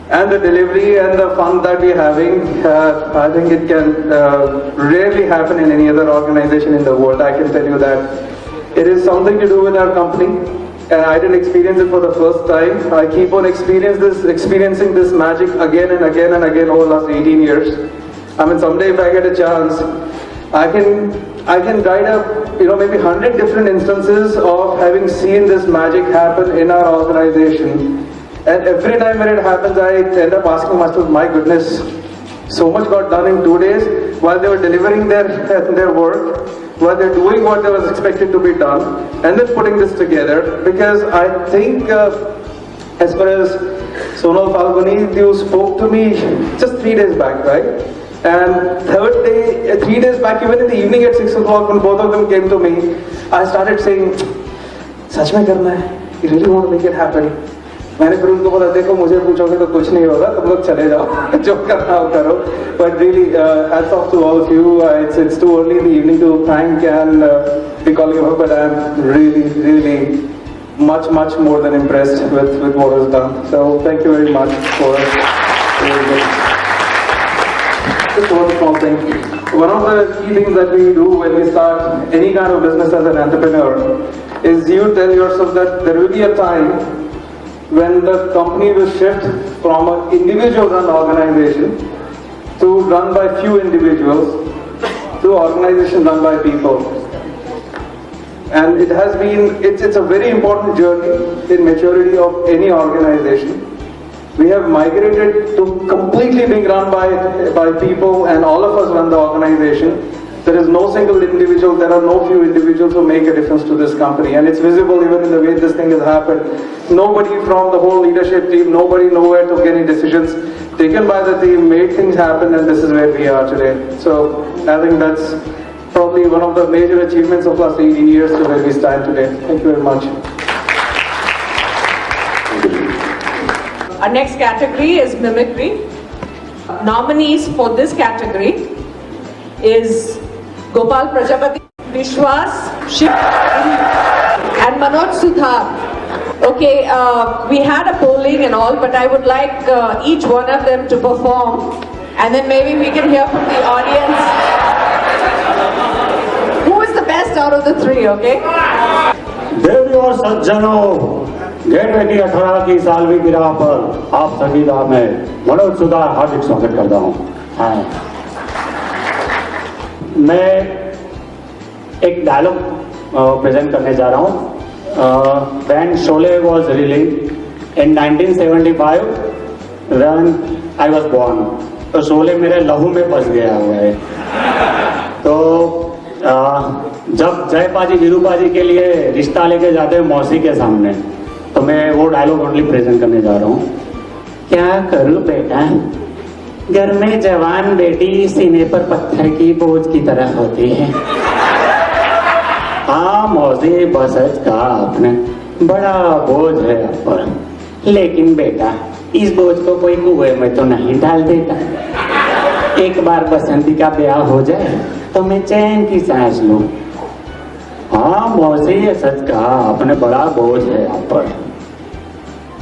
and the delivery and the fun that we're having, I think it can rarely happen in any other organization in the world. I can tell you that. It is something to do with our company. And I didn't experience it for the first time. I keep on experiencing this magic again and again and again over the last 18 years. I mean, someday if I get a chance, I can guide up, maybe 100 different instances of having seen this magic happen in our organization. And every time when it happens, I end up asking myself, my goodness, so much got done in 2 days while they were delivering their work, while they're doing what they was expected to be done, and then putting this together. Because I think, as far as Sonal Falguni, you spoke to me just 3 days back, right? And third day, 3 days back, even in the evening at 6 o'clock, when both of them came to me, I started saying, "Sach mein karna hai. You really want to make it happen." मैंने फिर उनको बोला, देखो मुझे पूछोगे तो कुछ नहीं होगा, तुम लोग चले जाओ, जो करना हो करो. But really, hats off to all of you. It's too early in the evening to thank and be calling you, but I'm really much more than impressed with what was done. So thank you very much for just one small thing. One of the key things that we do when we start any kind of business as an entrepreneur is you tell yourself that there will be a time when the company will shift from an individual run organization to run by few individuals to organization run by people. And it's a very important journey in maturity of any organization. We have migrated to completely being run by people, and all of us run the organization. There is no single individual, there are no few individuals who make a difference to this company, and it's visible even in the way this thing has happened. Nobody from the whole leadership team, nobody nowhere took any decisions, taken by the team, made things happen, and this is where we are today. So I think that's probably one of the major achievements of last 18 years to where we stand today. Thank you very much. Our next category is mimicry. Nominees for this category is Gopal Prajapati, Vishwas, Shiv, and Manoj Sudhar. Okay, we had a polling and all, but I would like each one of them to perform, and then maybe we can hear from the audience who is the best out of the three, okay? देवी और सज्जनों, gateway की 18वीं सालगिरह पर आप सभी का मैं मनोज सुधार हार्दिक स्वागत करता हूँ. मैं एक डायलॉग प्रेजेंट करने जा रहा हूँ. When Sholay was released in 1975, when I was born, तो शोले मेरे लहू में बस गया हुआ है. तो जब जय पाजी वीरू पाजी के लिए रिश्ता लेके जाते हैं मौसी के सामने, तो मैं वो डायलॉग ओनली प्रेजेंट करने जा रहा हूँ. क्या करूँ बेटा, घर में जवान बेटी सीने पर पत्थर की बोझ की तरह होती है. हाँ मौसी बसज का आपने बड़ा बोझ है आप पर, लेकिन बेटा इस बोझ को कोई कुएं में तो नहीं डाल देता. एक बार बसंती का ब्याह हो जाए तो मैं चैन की सांस लूं. हाँ मौसी ये सच कहा आपने, बड़ा बोझ है आप पर.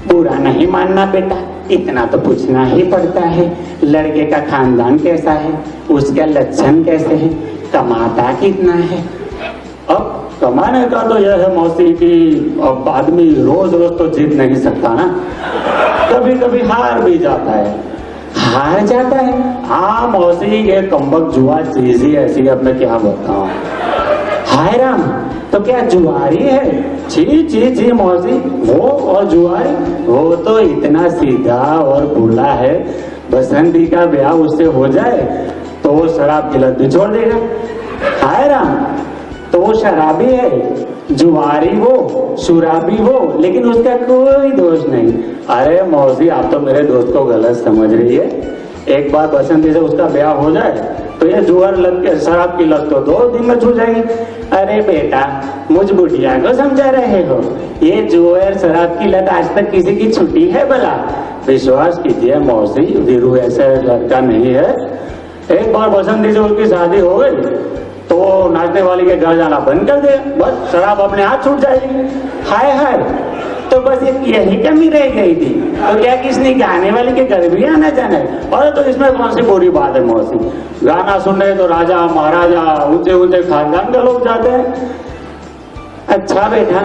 बुरा नहीं मानना बेटा, इतना तो पूछना ही पड़ता है. लड़के का खानदान कैसा है, उसके लक्षण कैसे हैं, कमाता कितना है. अब कमाने का तो यह है मौसी कि अब आदमी रोज रोज तो जीत नहीं सकता ना, कभी कभी हार भी जाता है. हार जाता है? हाँ मौसी ये कम्बक जुआ चीज ही ऐसी, अब मैं क्या बताऊं. हाय राम, तो क्या जुआरी है? छी छी छी मौसी, वो और जुआरी, वो तो इतना सीधा और भोला है, बसंती का ब्याह उससे हो जाए तो वो शराब की लत भी छोड़ देगा. हाय राम, तो वो शराबी है, जुआरी वो, शराबी वो, लेकिन उसका कोई दोष नहीं. अरे मौसी आप तो मेरे दोस्त को गलत समझ रही है. एक बार बसंती से उसका ब्याह हो जाए तो ये जुआर लग के शराब की लत तो 2 दिन में छूट जाएगी। अरे बेटा, मुझ बुढ़िया को समझा रहे हो? ये जुआर शराब की लत आज तक किसी की छुट्टी है भला? विश्वास कीजिए मौसी, वीरू ऐसा लड़का नहीं है। एक बार बसंती से उसकी शादी हो गई तो नाचने वाली के घर जाना बंद कर दे, बस शराब अपने हाथ छूट जाएगी। हाय हाय, तो बस एक यही कमी रह गई थी, तो क्या किसने गाने वाले के घर भी आना जाना है? और तो इसमें कौन सी बुरी बात है मौसी? गाना सुन रहे तो राजा महाराजा ऊंचे ऊंचे खानदान के लोग जाते हैं। अच्छा बेटा,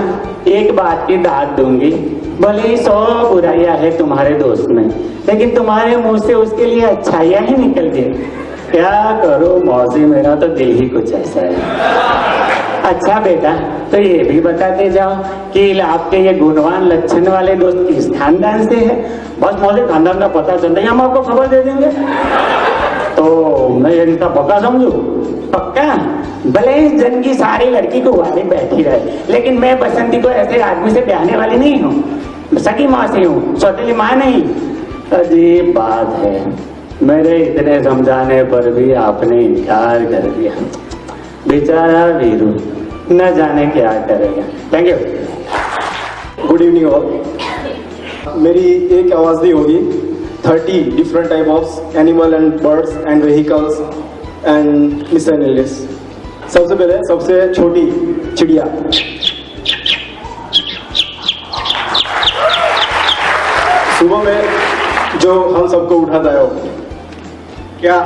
एक बात की दाद दूंगी, भले ही 100 बुराइयां है तुम्हारे दोस्त में, लेकिन तुम्हारे मुंह से उसके लिए अच्छाइयां ही निकल गई। क्या करो मौसी, मेरा तो दिल ही कुछ ऐसा है। अच्छा बेटा, तो ये भी बताते जाओ कि आपके ये गुणवान लक्षण वाले दोस्त किस खानदान से है? बस मौसी खानदान का पता चलता है, हम आपको खबर दे देंगे। तो मैं ये रिश्ता पक्का समझू? पक्का? भले इस जन की सारी लड़की को वाली बैठी रहे, लेकिन मैं बसंती को ऐसे आदमी से ब्याहने वाली नहीं हूँ। सगी माँ से हूँ, सौतेली माँ नहीं। अजीब बात है, मेरे इतने समझाने पर भी आपने इनकार कर दिया। बेचारा वीरू न जाने क्या करेगा। Thank you. Good evening all. मेरी एक आवाज़ नहीं होगी, 30 different type of animal and birds and vehicles and miscellaneous. सबसे पहले सबसे छोटी चिड़िया, सुबह में जो हम सबको उठाता है वो क्या?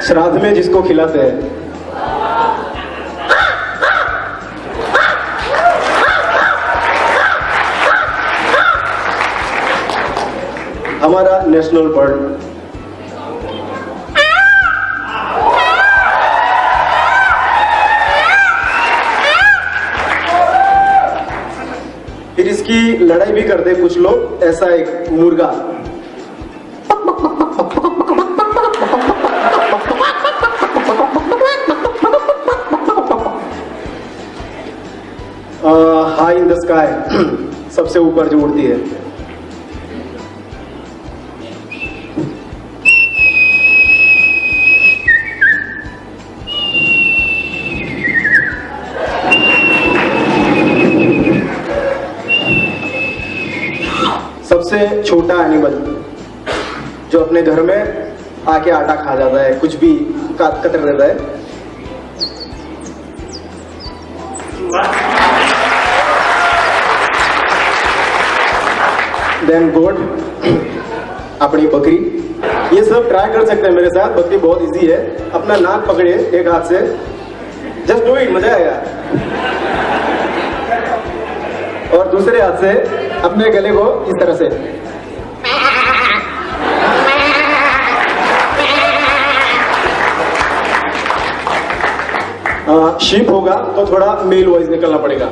श्राद्ध में जिसको खिलाते हैं। हमारा नेशनल बर्ड फिर इसकी लड़ाई भी करते कुछ लोग, ऐसा एक मुर्गा। हाई इन द स्काई, सबसे ऊपर जो उड़ती है। सबसे छोटा एनिमल जो अपने घर में आके आटा खा जाता है, कुछ भी कतर देता है। देन गोट, अपनी बकरी। ये सब ट्राई कर सकते हैं मेरे साथ, बकरी बहुत इजी है। अपना नाक पकड़िए एक हाथ से, जस्ट डू इट, मजा आएगा। और दूसरे हाथ से अपने गले को इस तरह से। शीप होगा तो थोड़ा मेल वॉइस निकलना पड़ेगा।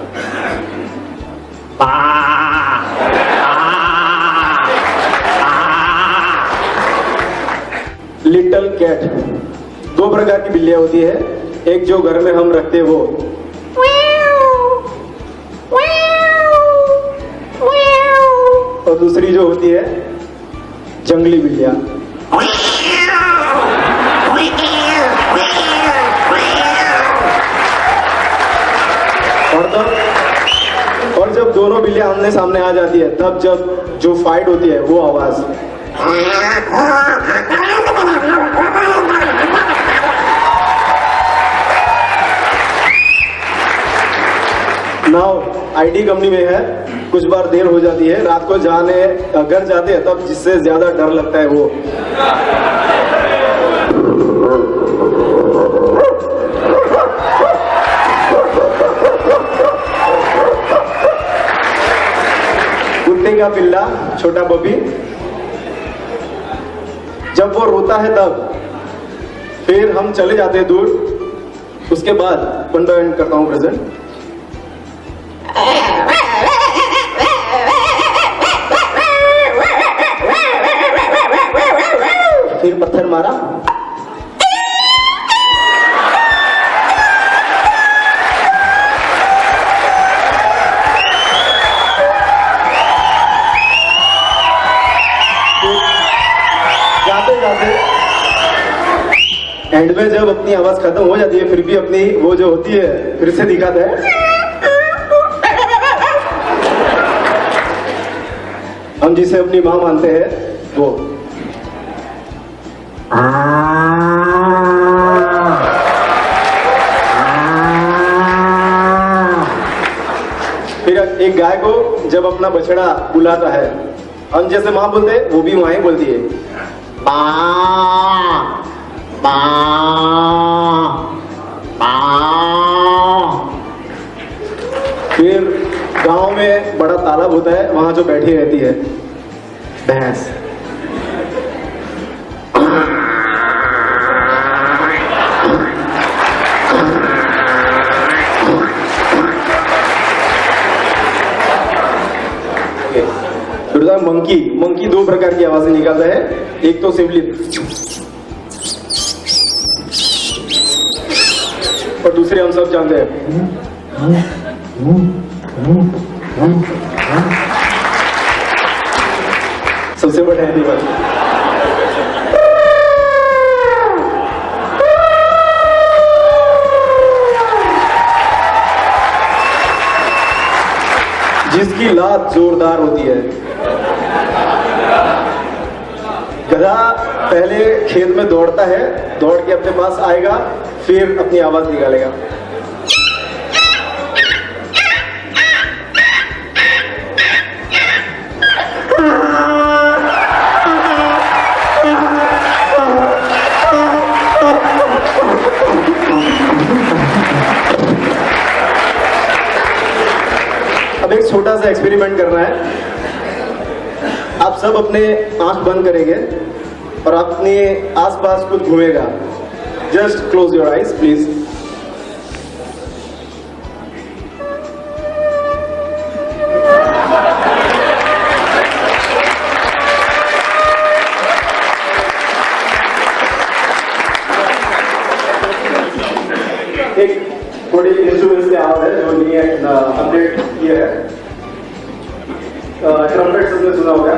लिटिल कैट, 2 प्रकार की बिल्लियां होती है, एक जो घर में हम रखते हैं वो, और दूसरी जो होती है जंगली बिल्लियां। और जब दोनों बिल्लियां आमने सामने आ जाती है, तब जब जो फाइट होती है वो आवाज। नाउ आईटी कंपनी में है, कुछ बार देर हो जाती है, रात को जाने घर जाते हैं तब जिससे ज्यादा डर लगता है वो। कुत्ते का पिल्ला, छोटा बबी, जब वो रोता है तब। फिर हम चले जाते हैं दूर, उसके बाद 15 एंड करता हूँ प्रेजेंट। फिर पत्थर मारा, एंड में जब अपनी आवाज खत्म हो जाती है फिर भी अपनी वो जो होती है फिर से दिखाता है। हम जिसे अपनी माँ मानते हैं वो। फिर एक गाय को जब अपना बछड़ा बुलाता है, हम जैसे माँ बोलते हैं वो भी माँ ही बोलती है, बा बा बा। फिर गांव में बड़ा तालाब होता है, वहां जो बैठी रहती है भैंस। मंकी, मंकी दो प्रकार की आवाजें निकालता है, एक तो सिंपली और दूसरे हम सब जानते हैं। सबसे बड़ा एनिमल। जिसकी लात जोरदार होती है। गधा पहले खेत में दौड़ता है, दौड़ के अपने पास आएगा, फिर अपनी आवाज निकालेगा। अब एक छोटा सा एक्सपेरिमेंट करना है। आप सब अपने आंख बंद करेंगे और अपने आसपास कुछ घूमेगा। Just close your eyes please. एक थोड़ी इंस्ट्रूमेंट की आवाज है जो नहीं अपडेट किया है। ट्रम्पेट सबने सुना होगा।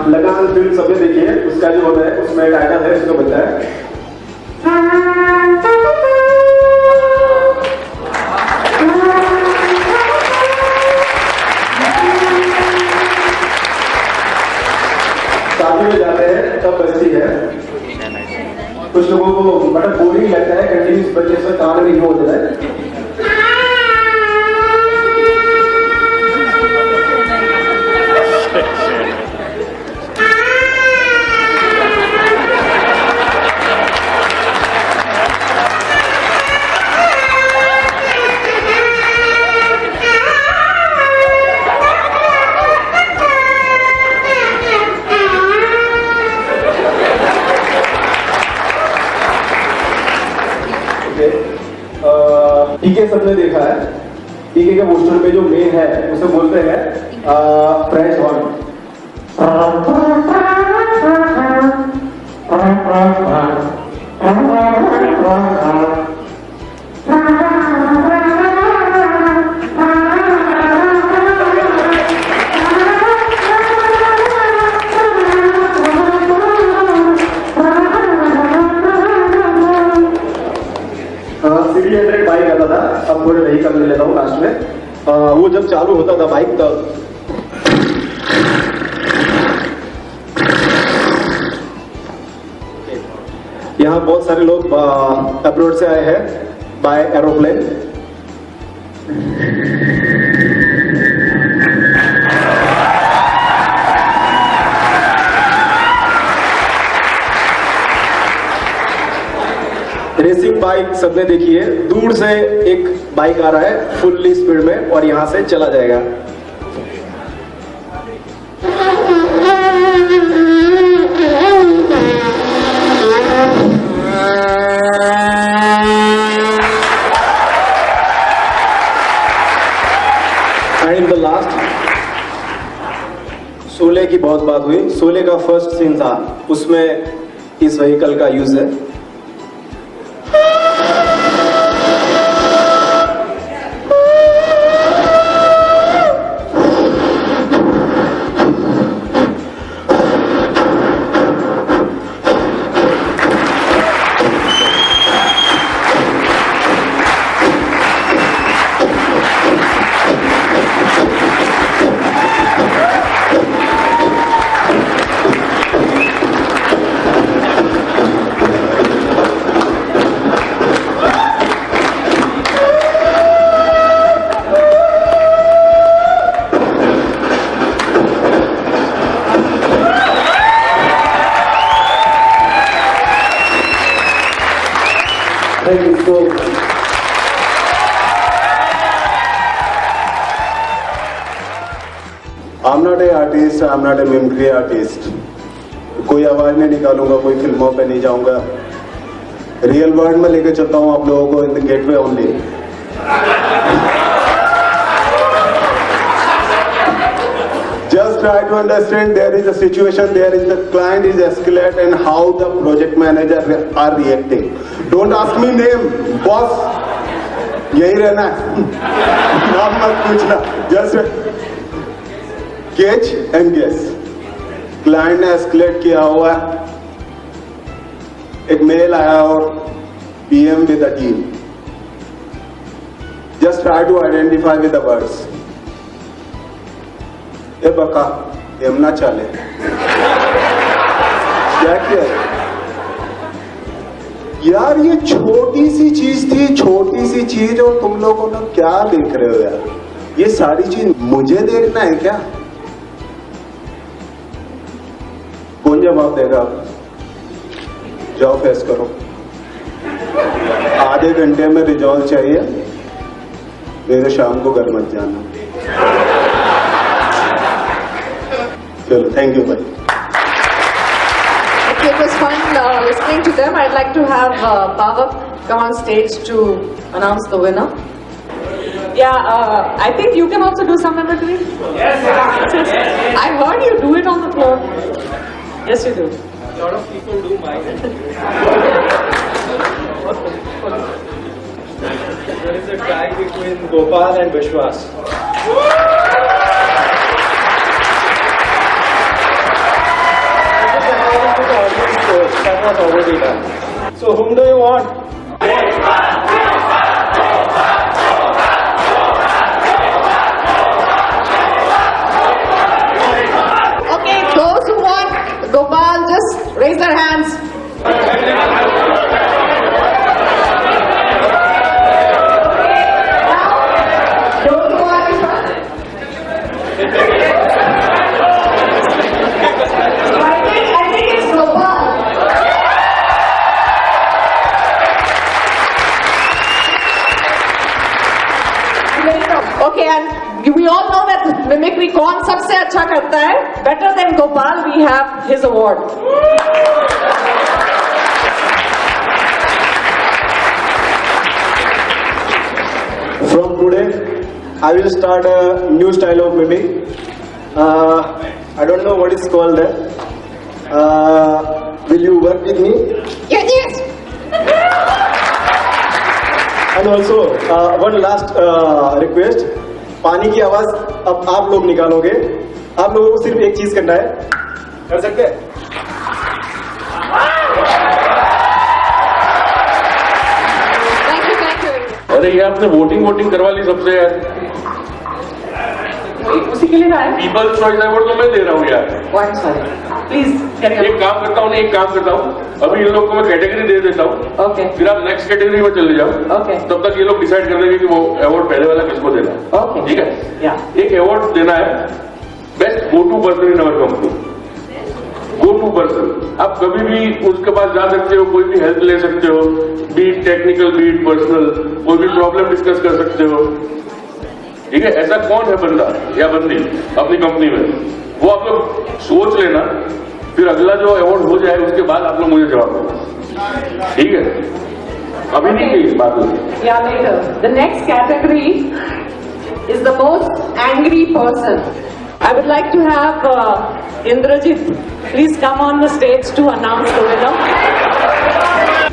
लगान फिल्म सबने देखी है, उसका जो होता है उसमें टाइटल है, उसको बनता है शादी में जाते हैं तब बजती है। कुछ लोगों को बड़ा बोरिंग लगता है, कंटिन्यूस बच्चे से कान नहीं होता है। टीके सबने देखा है। टीके के पोस्टर पे जो मेन है उसे बोलते हैं फ्रेंच हॉर्न। बाइक आता था, अब थोड़े व्हीकल ले लेता हूँ लास्ट में। वो जब चालू होता था बाइक तब यहाँ बहुत सारे लोग अब्रॉड से आए हैं बाय एरोप्लेन। रेसिंग बाइक सबने देखी है। दूर से एक बाइक आ रहा है फुल्ली स्पीड में और यहां से चला जाएगा। एंड द लास्ट, शोले की बहुत बात हुई। शोले का फर्स्ट सीन था, उसमें इस व्हीकल का यूज है। Thank you so much. I'm not an artist, I'm not a mimicry artist. कोई आवाज नहीं निकालूंगा, कोई फिल्मों पे नहीं जाऊंगा. रियल वर्ल्ड में लेके चलता हूँ आप लोगों को in the gateway only. Just try to understand there is a situation, there is the client is escalate and how the project manager are reacting. Don't ask me name, boss. यही रहना है. नाम मत पूछना. Just catch and guess. Client ने escalate किया हुआ है. एक मेल आया और PM with the team. Just try to identify with the words. ए बका यमुना चाले क्या किया यार, ये छोटी सी चीज थी, छोटी सी चीज, और तुम लोगों ने क्या देख रहे हो यार? ये सारी चीज मुझे देखना है क्या? कौन जवाब देगा? जाओ फेस करो. आधे घंटे में रिजॉल्व चाहिए, मेरे शाम को घर मत जाना. चलो, थैंक यू भाई. Okay, it was fun listening to them. I'd like to have Pavak come on stage to announce the winner. Yeah, I think you can also do some mimicry. Yes. I heard you do it on the floor. Yes, you do. A lot of people do mine. There is a tie between Gopal and Vishwas. That was already done. So whom do you want? Okay, those who want Gopal, just raise their hands. Those who want Vishwas? I think it's Gopal. Okay, and we all know that mimicry कौन सबसे अच्छा करता है. Better than Gopal, we have his award. From today, I will start a new style of mimic. I don't know what it's called there. Will you work with me? Yes. And also, one last request. पानी की आवाज अब आप लोग निकालोगे. आप लोगों को सिर्फ एक चीज करना है. कर सकते हैं? अरे ये आपने वोटिंग करवा ली सबसे यार. उसी के लिए आया. पीपल चॉइस अवार्ड तो मैं दे रहा हूँ यार. प्लीज एक काम करता हूँ, अभी इन लोग को मैं कैटेगरी दे देता हूँ. ओके. फिर आप नेक्स्ट कैटेगरी में चले जाओ. ओके. तब तक ये लोग डिसाइड कर लेंगे कि वो अवार्ड पहले वाला किसको देना है. ओके. ठीक है. एक अवार्ड देना है best go to person in our company. Go to person. आप कभी भी उसके पास जा सकते हो, कोई भी हेल्प ले सकते हो, बीट टेक्निकल बीट पर्सनल, कोई भी प्रॉब्लम डिस्कस कर सकते हो. ठीक है. ऐसा कौन है बंदा या बंदी अपनी कंपनी में, वो आप लोग सोच लेना. फिर अगला जो अवार्ड हो जाए उसके बाद आप लोग मुझे जवाब देना. ठीक है. अभी नहीं की बात होगी. Yeah, later. The next category is the most angry person. I would like to have Indrajit please come on the stage to announce the winner.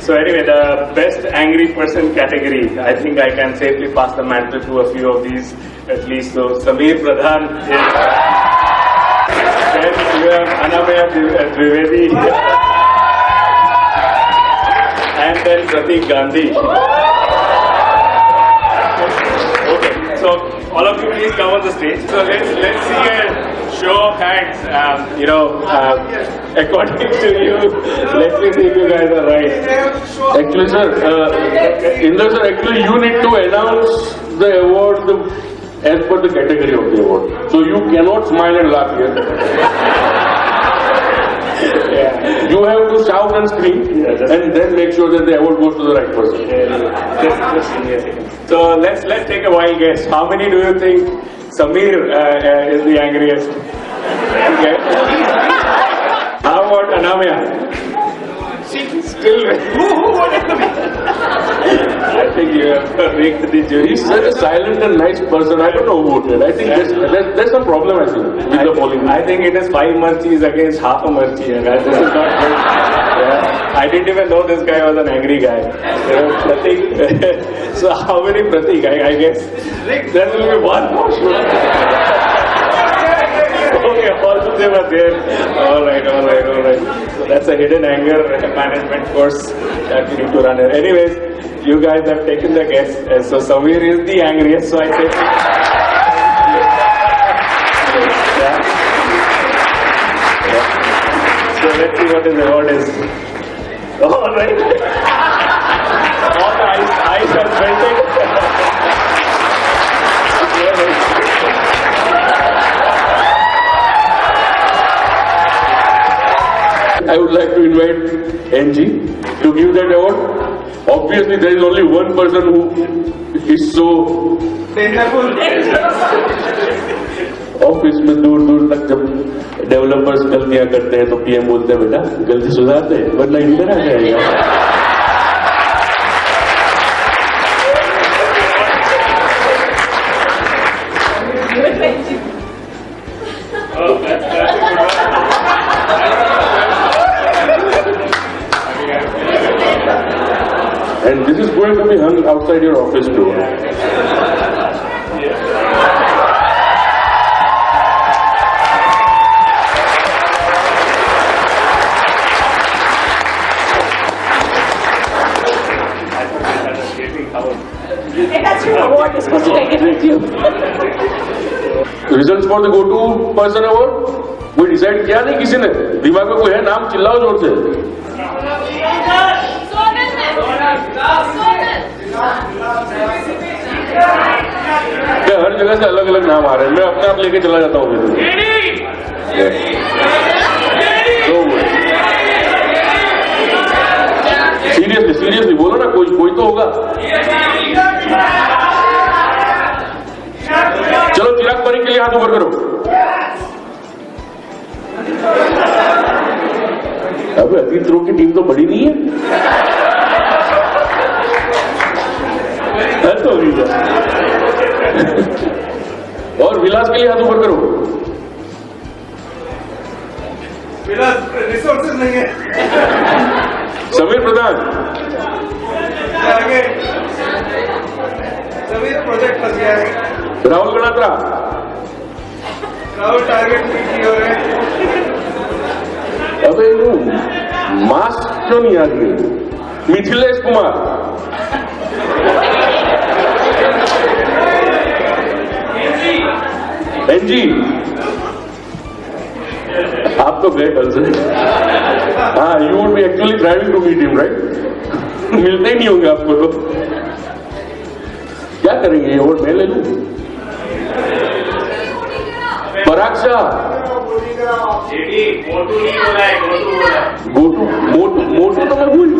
So anyway, the best angry person category, I think I can safely pass the mantle to a few of these at least. So Sameer Pradhan is, then you have Anamaya Trivedi, and then Pratik Gandhi. Okay, so all of you please come on the stage. So let's see a show of hands. According to you, let me see if you guys are right. Actually, sir, Indra sir, actually you need to announce the award as per the category of the award. So you cannot smile and laugh here. Yeah. You have to shout and scream, and then make sure that the award goes to the right person. Just give me a second. So let's take a wild guess. How many do you think Samir is the angriest? Okay. How about Anamya? Still. I think you have rigged the jury. He's such a silent and nice person. I don't know who voted. I think there's some problem, I think, with the polling. I think it is 5 Marchis against half a Marchi. And this is not good. Yeah. I didn't even know this guy was an angry guy. Pratik. So how many Pratik? I guess there will be one more. Okay, all of them are there. All right. So that's a hidden anger management course that we need to run. Anyways, you guys have taken the guess. So Samir is the angriest. So I say. Yeah. So let's see what his award is. All right. All the eyes are melted. I would like to invite NG to give that award. Obviously, there is only one person who is so office में दूर दूर तक जब developers गलतियां करते हैं तो PM बोलते हैं बेटा गलती सुधार दे वरना इधर आ जाएगा. And this is going to be hung outside your office door. That's your award. You're supposed to take it with you. Results for the go-to person award? वो डिसाइड किया नहीं किसी ने. दिमाग में कोई है नाम? चिल्लाओ जोर से. क्या हर जगह से अलग अलग नाम आ रहे हैं. मैं अपने आप लेके चला जाता हूँ. सीरियसली बोलो ना. कोई तो होगा. चलो चिराग परी के लिए हाथ ऊपर करो. अब अतीत रो की टीम तो बड़ी नहीं है. तो और विलास के लिए हाथ ऊपर करो. विलास रिसोर्सेज नहीं है. समीर प्रधान. आगे समीर प्रोजेक्ट फंस गया है. राहुल गणात्रा. राहुल टारगेट मीट की हो रहे हैं. अबे मास्क क्यों नहीं आ रही? मिथिलेश कुमार. एनजी आप तो गए कल से. हाँ, you would be actually driving to meet him right. मिलते ही नहीं होंगे आपको. तो क्या करेंगे? ये वोट मैं ले लूं. पराग शाह. मोटू तो मैं भूल.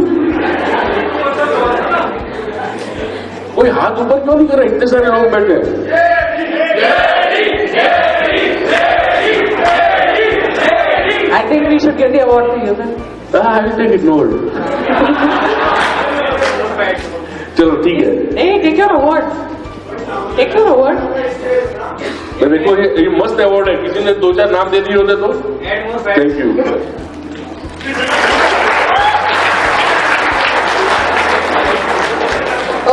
कोई हाथ ऊपर क्यों नहीं कर रहा? इतने सारे लोग बैठे हैं. I think we should give the award to you then. I will take it. No. चलो ठीक है. Hey, take your award. Take your award. देखो ये मस्त अवार्ड है. किसी ने 2-4 नाम दे दिए होते तो. Thank you.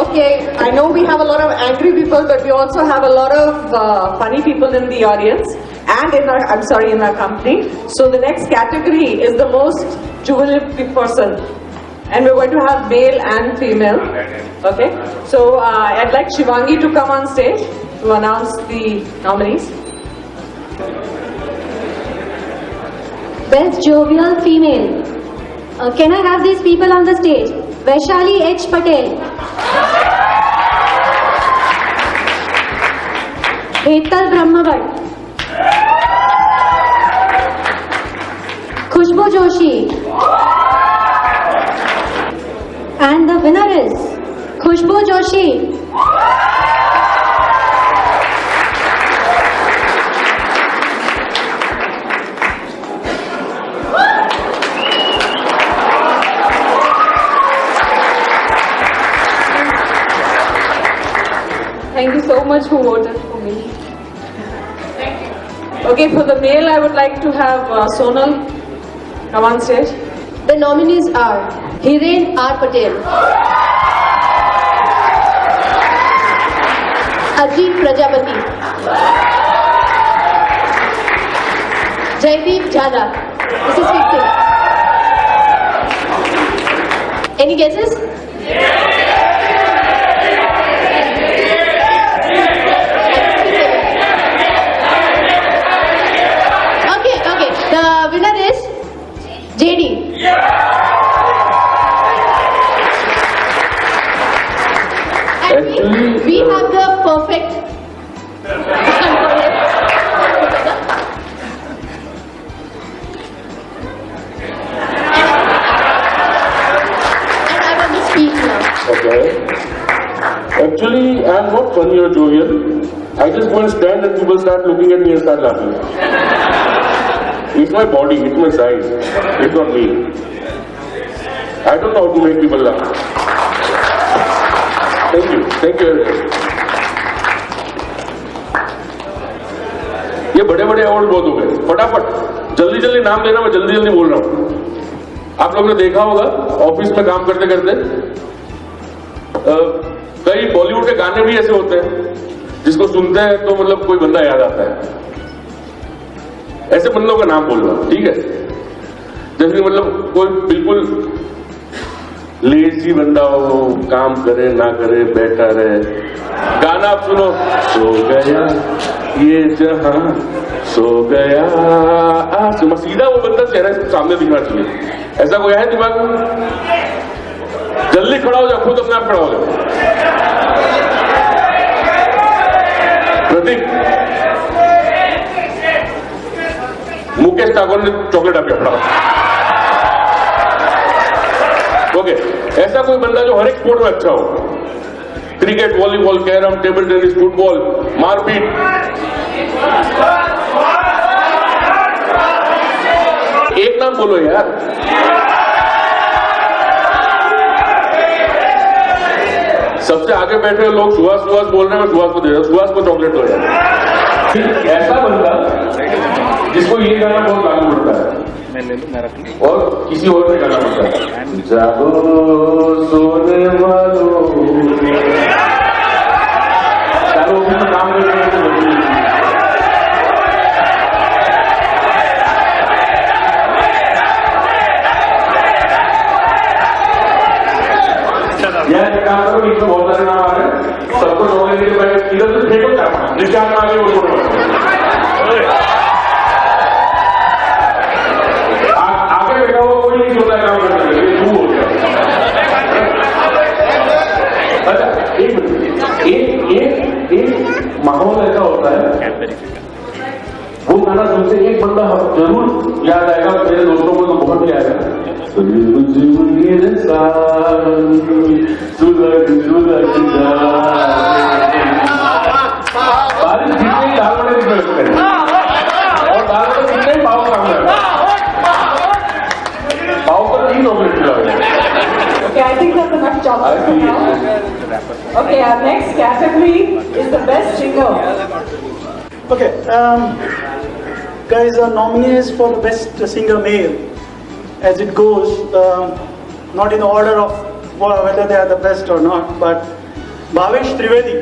Okay, I know we have a lot of angry people, but we also have a lot of funny people in the audience and in our company. So the next category is the most juvenile person, and we're going to have male and female. Okay, so I'd like Shivangi to come on stage to announce the nominees. Best jovial female. Can I have these people on the stage? Vaishali H. Patel. Hetal Brahmavat. Khushbu Joshi. And the winner is Khushbu Joshi. Thank you so much who voted for me. Thank you. Okay, for the male, I would like to have Sonal come on stage. The nominees are Hiren R. Patel, Ajit Prajapati, Jaideep Jada. This is 50. Any guesses? Okay. The winner is JD. And we have the perfect. And I want to speak now. Okay. Actually, I am not funny or jovial. I just go and stand and people start looking at me and start laughing. It's my body, it's my size. It's not me. I don't know how to make people laugh. Thank you. Thank you very much. ये बड़े बड़े award बहुत हो गए. फटाफट जल्दी जल्दी नाम लेना, मैं जल्दी जल्दी बोल रहा हूँ. आप लोगों ने देखा होगा ऑफिस में काम करते करते कई बॉलीवुड के गाने भी ऐसे होते हैं जिसको सुनते हैं तो मतलब कोई बंदा याद आता है. ऐसे बंदों का नाम बोलना, ठीक है? जैसे मतलब कोई बिल्कुल लेजी बंदा हो, काम करे ना करे बैठा रहे. गाना आप सुनो, सो गया ये जहां, सो गया आज. सीधा वो बंदा चेहरा सामने दिखना चाहिए. ऐसा कोई है दिमाग में? जल्दी खड़ा हो जाओ, खुद अपने आप खड़ा हो जाओ. प्रतीक, मुकेश ठाकुर ने चॉकलेट आप पड़ा. ओके, ऐसा कोई बंदा जो हर एक स्पोर्ट में अच्छा हो. Cricket, volleyball, carrom, table tennis, football, मारपीट. एक नाम बोलो यार. सबसे आगे बैठे हुए लोग सुहास सुहास बोल रहे हैं, मैं सुहास को दे रहा हूं. सुहास को चॉकलेट दो यार. ऐसा बंदा जिसको ये गाना बहुत लागू पड़ता है और किसी और ने गाना पड़ता है. जागो सोने वालों, चारों में काम कर रहे हैं. यार काम करो, इसमें बहुत सारे नाम आ रहे हैं. सबको चॉकलेट के पहले इधर से फेंको, चार निशान आगे वो आगे बैठा हुआ कोई नहीं सोता है काम करने के लिए. तू हो गया. अच्छा, एक मिनट. एक माहौल ऐसा होता है, वो गाना सुनते एक बंदा जरूर याद आएगा. मेरे दोस्तों को तो बहुत ही आएगा. बारिश गिरने ही दाल बड़े दिख रहे हैं और दाल बड़े दिखने ही पाव काम करता है. पाव पर 3 चॉकलेट खिला रहे हैं. Okay, I think that's enough chocolate for now. Okay, our next category is the best singer. Okay, guys, our nominees for the best singer male, as it goes, not in order of whether they are the best or not, but Bhavesh Trivedi.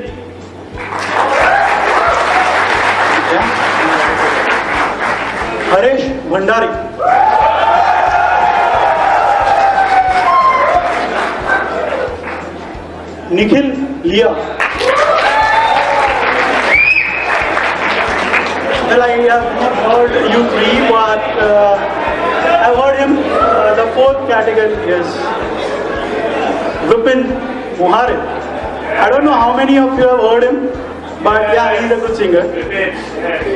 Yeah. Haresh Bhandari. Nikhil Lia. Well, I have not heard you three, but I've heard him. The fourth category is Vipin Mohare. I don't know how many of you have heard him, but yeah, he's a good singer.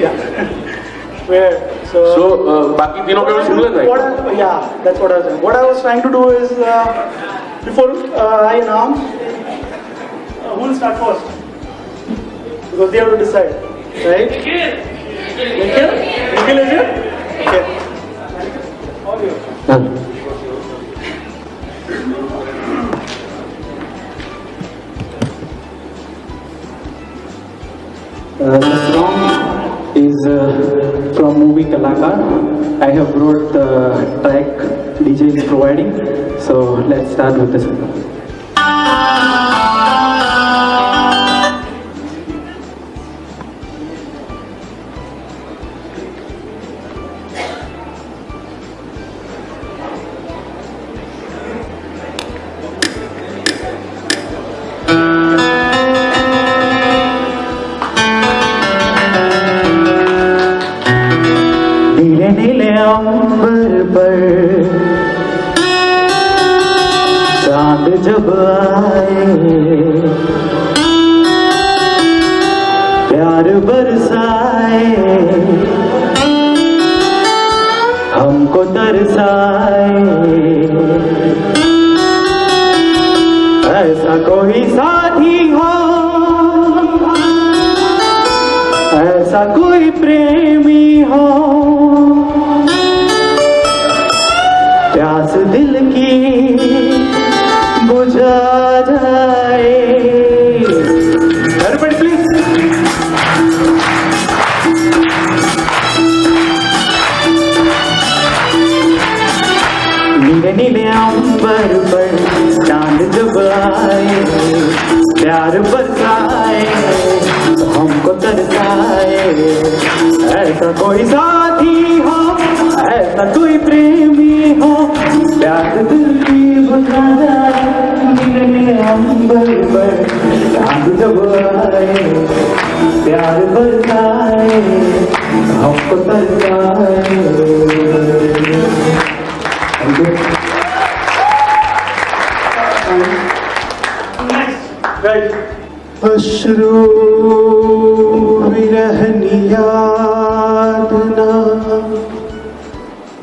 Yeah. Where बाकी तीनों के भी similar है. Yeah, that's what I was saying. What I was trying to do is, before I announce, who will start first? Because they have to decide, right? Nikhil is it? Okay. All yours. The song is from movie Kalakar. I have wrote the track, DJ is providing. So let's start with the song. नीले नीले अंबर पर चांद जब आए, प्यार बरसाए, हमको तरसाए, ऐसा कोई साथी हो, ऐसा कोई प्रेमी हो, प्यास दिल की बुझा जाए. Everybody please. नीले नीले अंबर पर चांद जब आए, प्यार बरसाए, हमको तरसाए, ऐसा कोई साथी हो, ऐसा कोई प्रेमी हो, प्यार दिल की बुझा जाए. नीले नीले अंबर पर चांद जब आए, प्यार बरसाए, हमको तरसाए. अश्रू विरहनी याद ना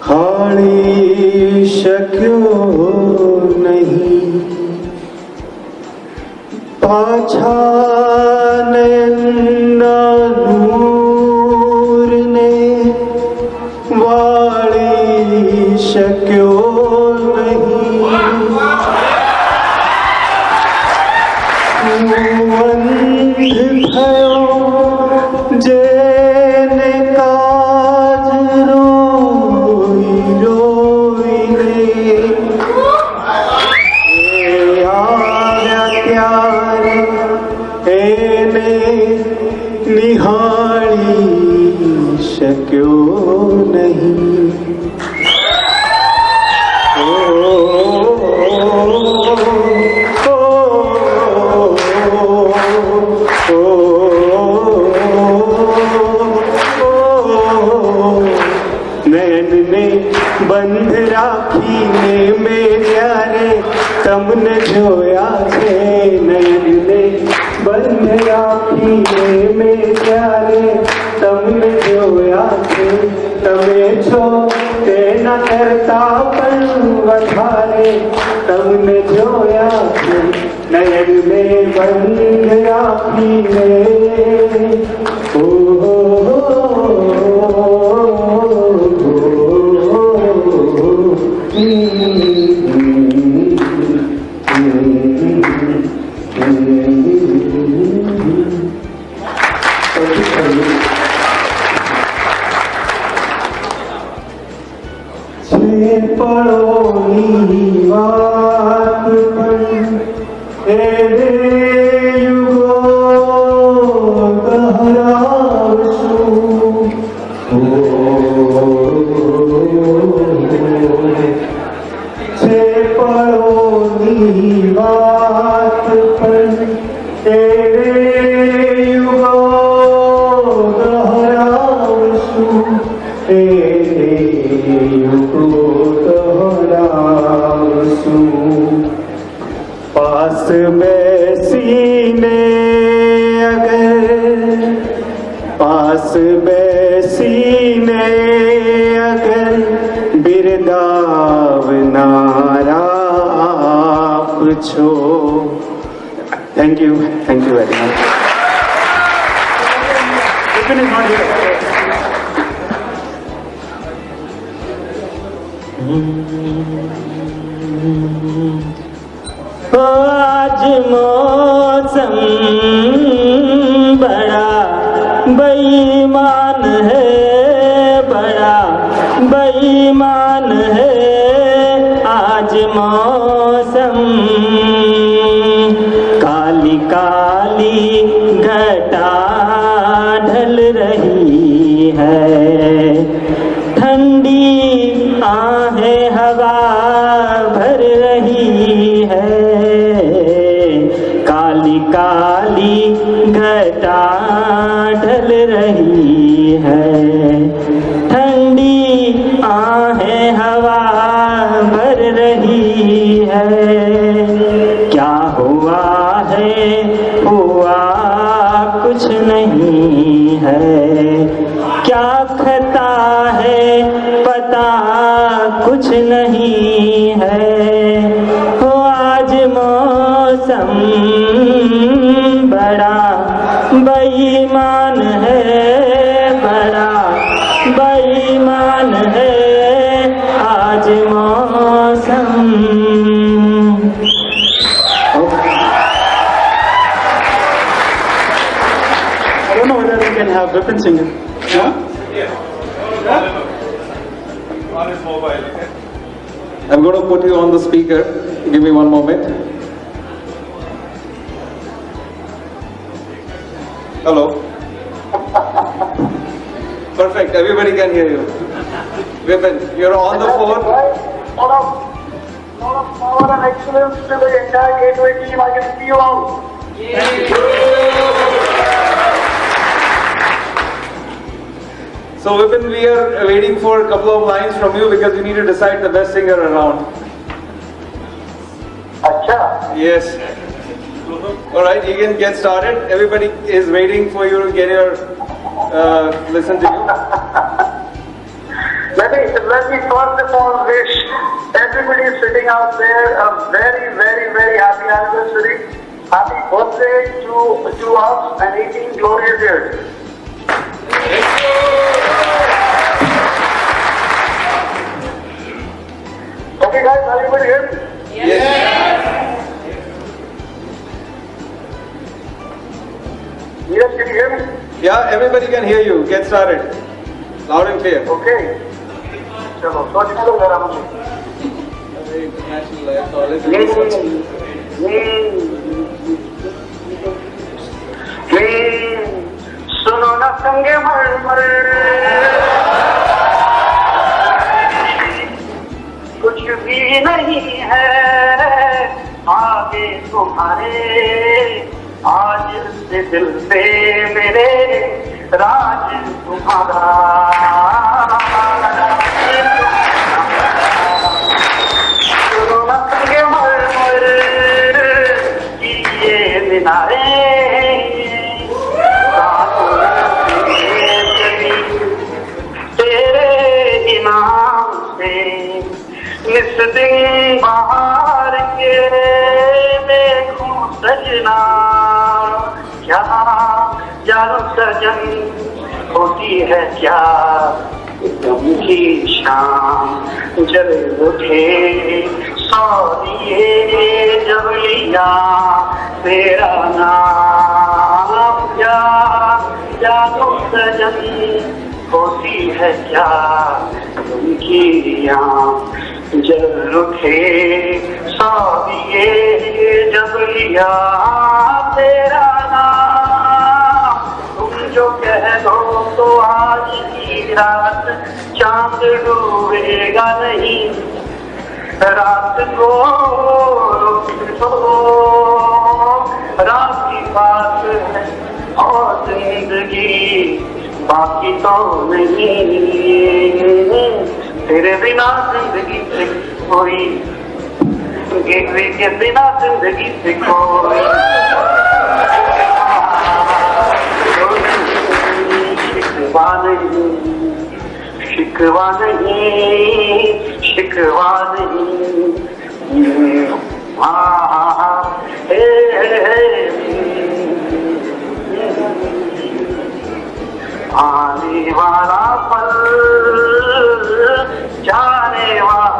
खाली शक्यो नहीं, पाछा नयन नूर ने वाली शक्यो नहीं. जेने काज रोई रोईने, आव्या त्यारे एने निहाळी शक्यो नहीं. नयन ने बंध राखी ने मेरा रे तमने जोया छे. नयन ने बंध राखी ने मेरा रे तमने जोया छे. तमे छो तेना करता पण वधारे तमने जोया छे. नयन में बंध राखी ने ओ पड़ोनी बात पर युगो गहराशु छे पड़ोनी बात पर युगो गहराशु पास बैसीने अगर पास बैसीने अगर बिरदावनारा छो। Thank you very much. आज मौसम बड़ा बेईमान है, बड़ा बेईमान है आज मौसम। काली काली घटा ढल रही है, ठंडी आहें हवा भर रही है। काली काली घटा ढल रही है, ठंडी आहें हवा भर रही है। क्या हुआ है, हुआ कुछ नहीं है। क्या खता है, पता कुछ नहीं है। हो आज मौसम बड़ा बेईमान है, बड़ा बेईमान है आज मौसम। I don't know whether we can have Vipin singing. Yeah? On his mobile, okay? I'm going to put you on the speaker. Give me one moment. Hello. Perfect. Everybody can hear you. Vipin, you're on the phone. Lot of power and excellence to the entire Gateway team. I can see you all. So Vipin, we are waiting for a couple of lines from you because we need to decide the best singer around. Acha. Yes. All right, you can get started. Everybody is waiting for you to get your listen to you. Let me first of all wish everybody sitting out there a very, very, very happy anniversary. Happy birthday to us and 18 glorious years. Okay guys, everybody hear me? Yes. Yes, can you hear me? Yeah, everybody can hear you. Get started. Loud and clear. Okay. चलो सोच लो जरा मुझे। सुनो ना संगे मर कुछ भी नहीं है आगे तुम्हारे। आज से दिल पे मेरे राज तुम्हारा। सुनो ना संगे मर ये मीनारे तेरे इनाम से निस दिन बाहर के देखूं सजना। क्या जानो सजन होती है क्या गम की शाम जल उठे सौ दिए जब लिया तेरा नाम। क्या जानो सजन होती है क्या उनकी आँख जल उठे सौ दिए जब लिया तेरा नाम। तुम जो कह दो तो आज की रात चांद डूबेगा नहीं। रात को रात की बात है और जिंदगी बाकी तो नहीं। तेरे बिना जिंदगी से कोई गेटवे के बिना जिंदगी से कोई शिकवा नहीं, शिकवा नहीं, आने वाला पल जाने वाला,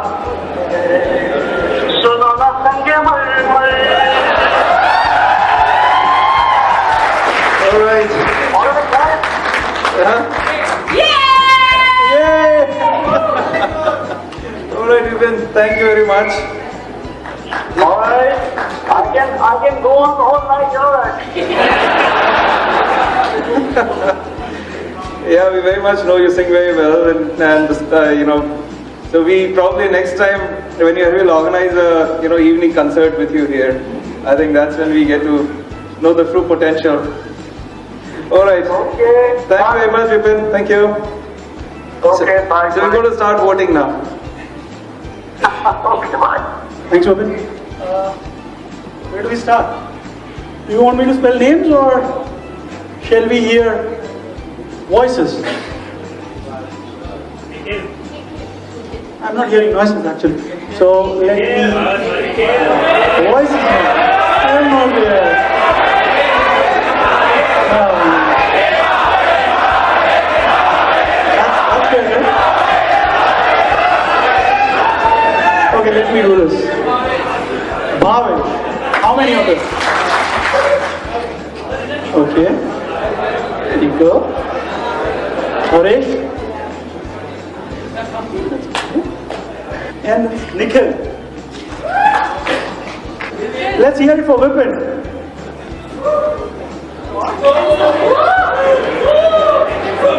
सुनो ना संगे मर। All right. All right, Vipin, thank you very much. All right, I can go on the whole night, all right. Yeah, we very much know you sing very well, and you know, so we probably next time when you will organize a evening concert with you here. I think that's when we get to know the true potential. All right. Okay. Thank you very much, Vipin. Thank you. Okay, bye. So we're going to start voting now. Okay, bye. Thanks, Robin. Where do we start? Do you want me to spell names or shall we hear voices? I'm not hearing noises actually. So let me. Voices. I'm not there. That's good, right? Okay, let me do this. Bhavesh. How many of them? Okay. There you go. Haresh. And Nikhil. Let's hear it for Vipin.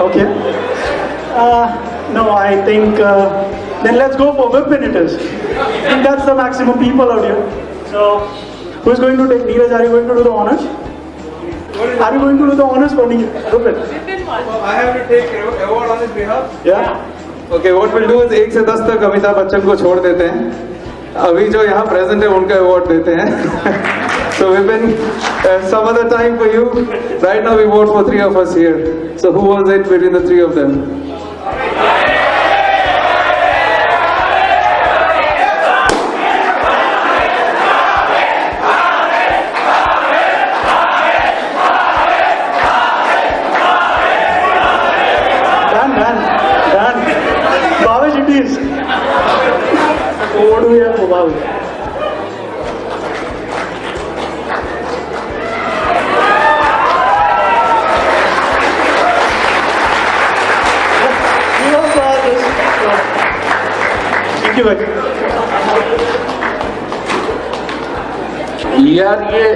Okay. No, I think then let's go for Vipin it is. I think that's the maximum people out here. So, who's going to take? Neeraj, are you going to do the honors? Are you going to do the honors for Vipin? I have to take award on his behalf. Yeah. Okay, what we'll do is 1 से 10 तक अमिताभ बच्चन को छोड़ देते हैं. अभी जो यहाँ present है उनका award देते हैं. So Vipin, some other time for you. Right now we vote for 3 of us here. So who was it between the 3 of them? What do we have for Bhavesh? We also have this. Thank you, bhai. यार ये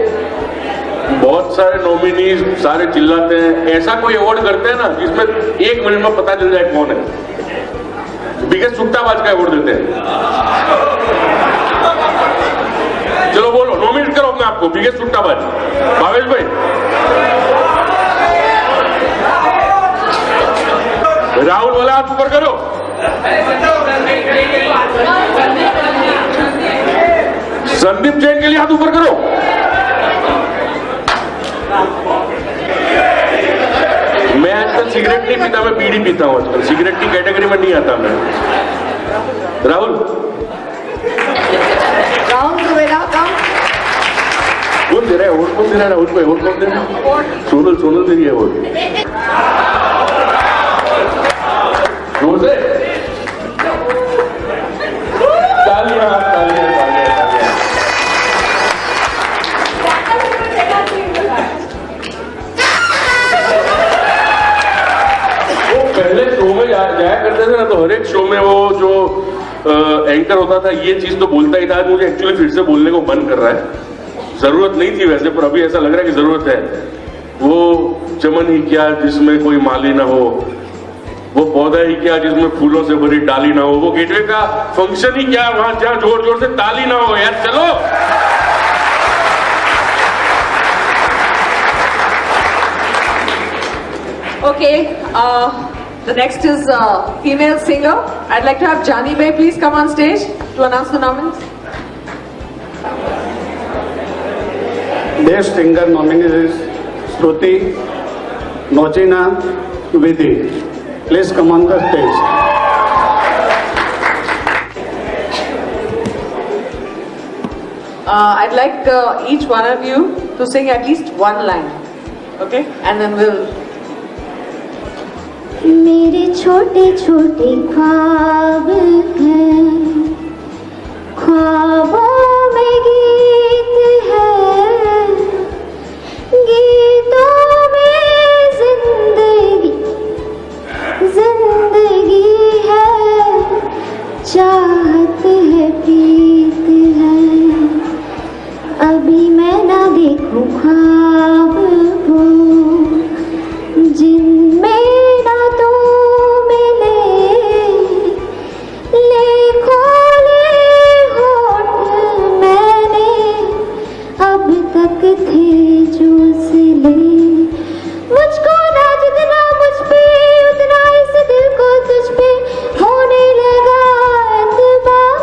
बहुत सारे nominees सारे चिल्लाते हैं, ऐसा कोई award करते हैं ना जिसमें 1 मिनट में पता चल जाए कौन है. बिगेस्ट सुट्टाबाज का अवार्ड देते हैं. चलो बोलो, नॉमिनेट करो अपने आपको बिगेस्ट सुट्टाबाज. भावेश भाई, राहुल वाला हाथ ऊपर करो. संदीप जैन के लिए हाथ ऊपर करो. मैं आजकल सिगरेट नहीं पीता, मैं बीड़ी पीता हूँ आजकल. सिगरेट की कैटेगरी में नहीं आता मैं. राहुल कौन दे रहा है वोट? कौन दे रहा है राहुल भाई? वोट कौन दे रहा है? सोनल दे रही है वोट. जोर से तालियां. पहले शो में जाया करते थे ना, तो हर एक शो में वो जो एंकर होता था ये चीज तो बोलता ही था. मुझे एक्चुअली फिर से बोलने को मन कर रहा है. जरूरत नहीं थी वैसे, पर अभी ऐसा लग रहा है कि जरूरत है. वो चमन ही क्या जिसमें कोई माली ना हो, वो पौधा ही क्या जिसमें फूलों से भरी डाली ना हो, वो गेटवे का फंक्शन ही क्या वहां जहां जोर जोर से ताली ना हो. यार चलो. Okay, the next is female singer. I'd like to have Jani Bhai please come on stage to announce the nominees. Best singer nominees is Shruti, Nojina, Vidhi. Please come on the stage. I'd like each one of you to sing at least one line. Okay? And then we'll... मेरे छोटे छोटे ख्वाब हैं, ख्वाबों में गीत है, गीतों में जिंदगी, जिंदगी है, चाहत है, प्रीत है। अभी मैं ना देखूं ख्वाब को जिनमें ना तू मिले, ले खोले होठ मैंने अब तक थे जो सिले। मुझको ना जितना मुझ पे उतना इस दिल को तुझ पे होने लगा एतबार।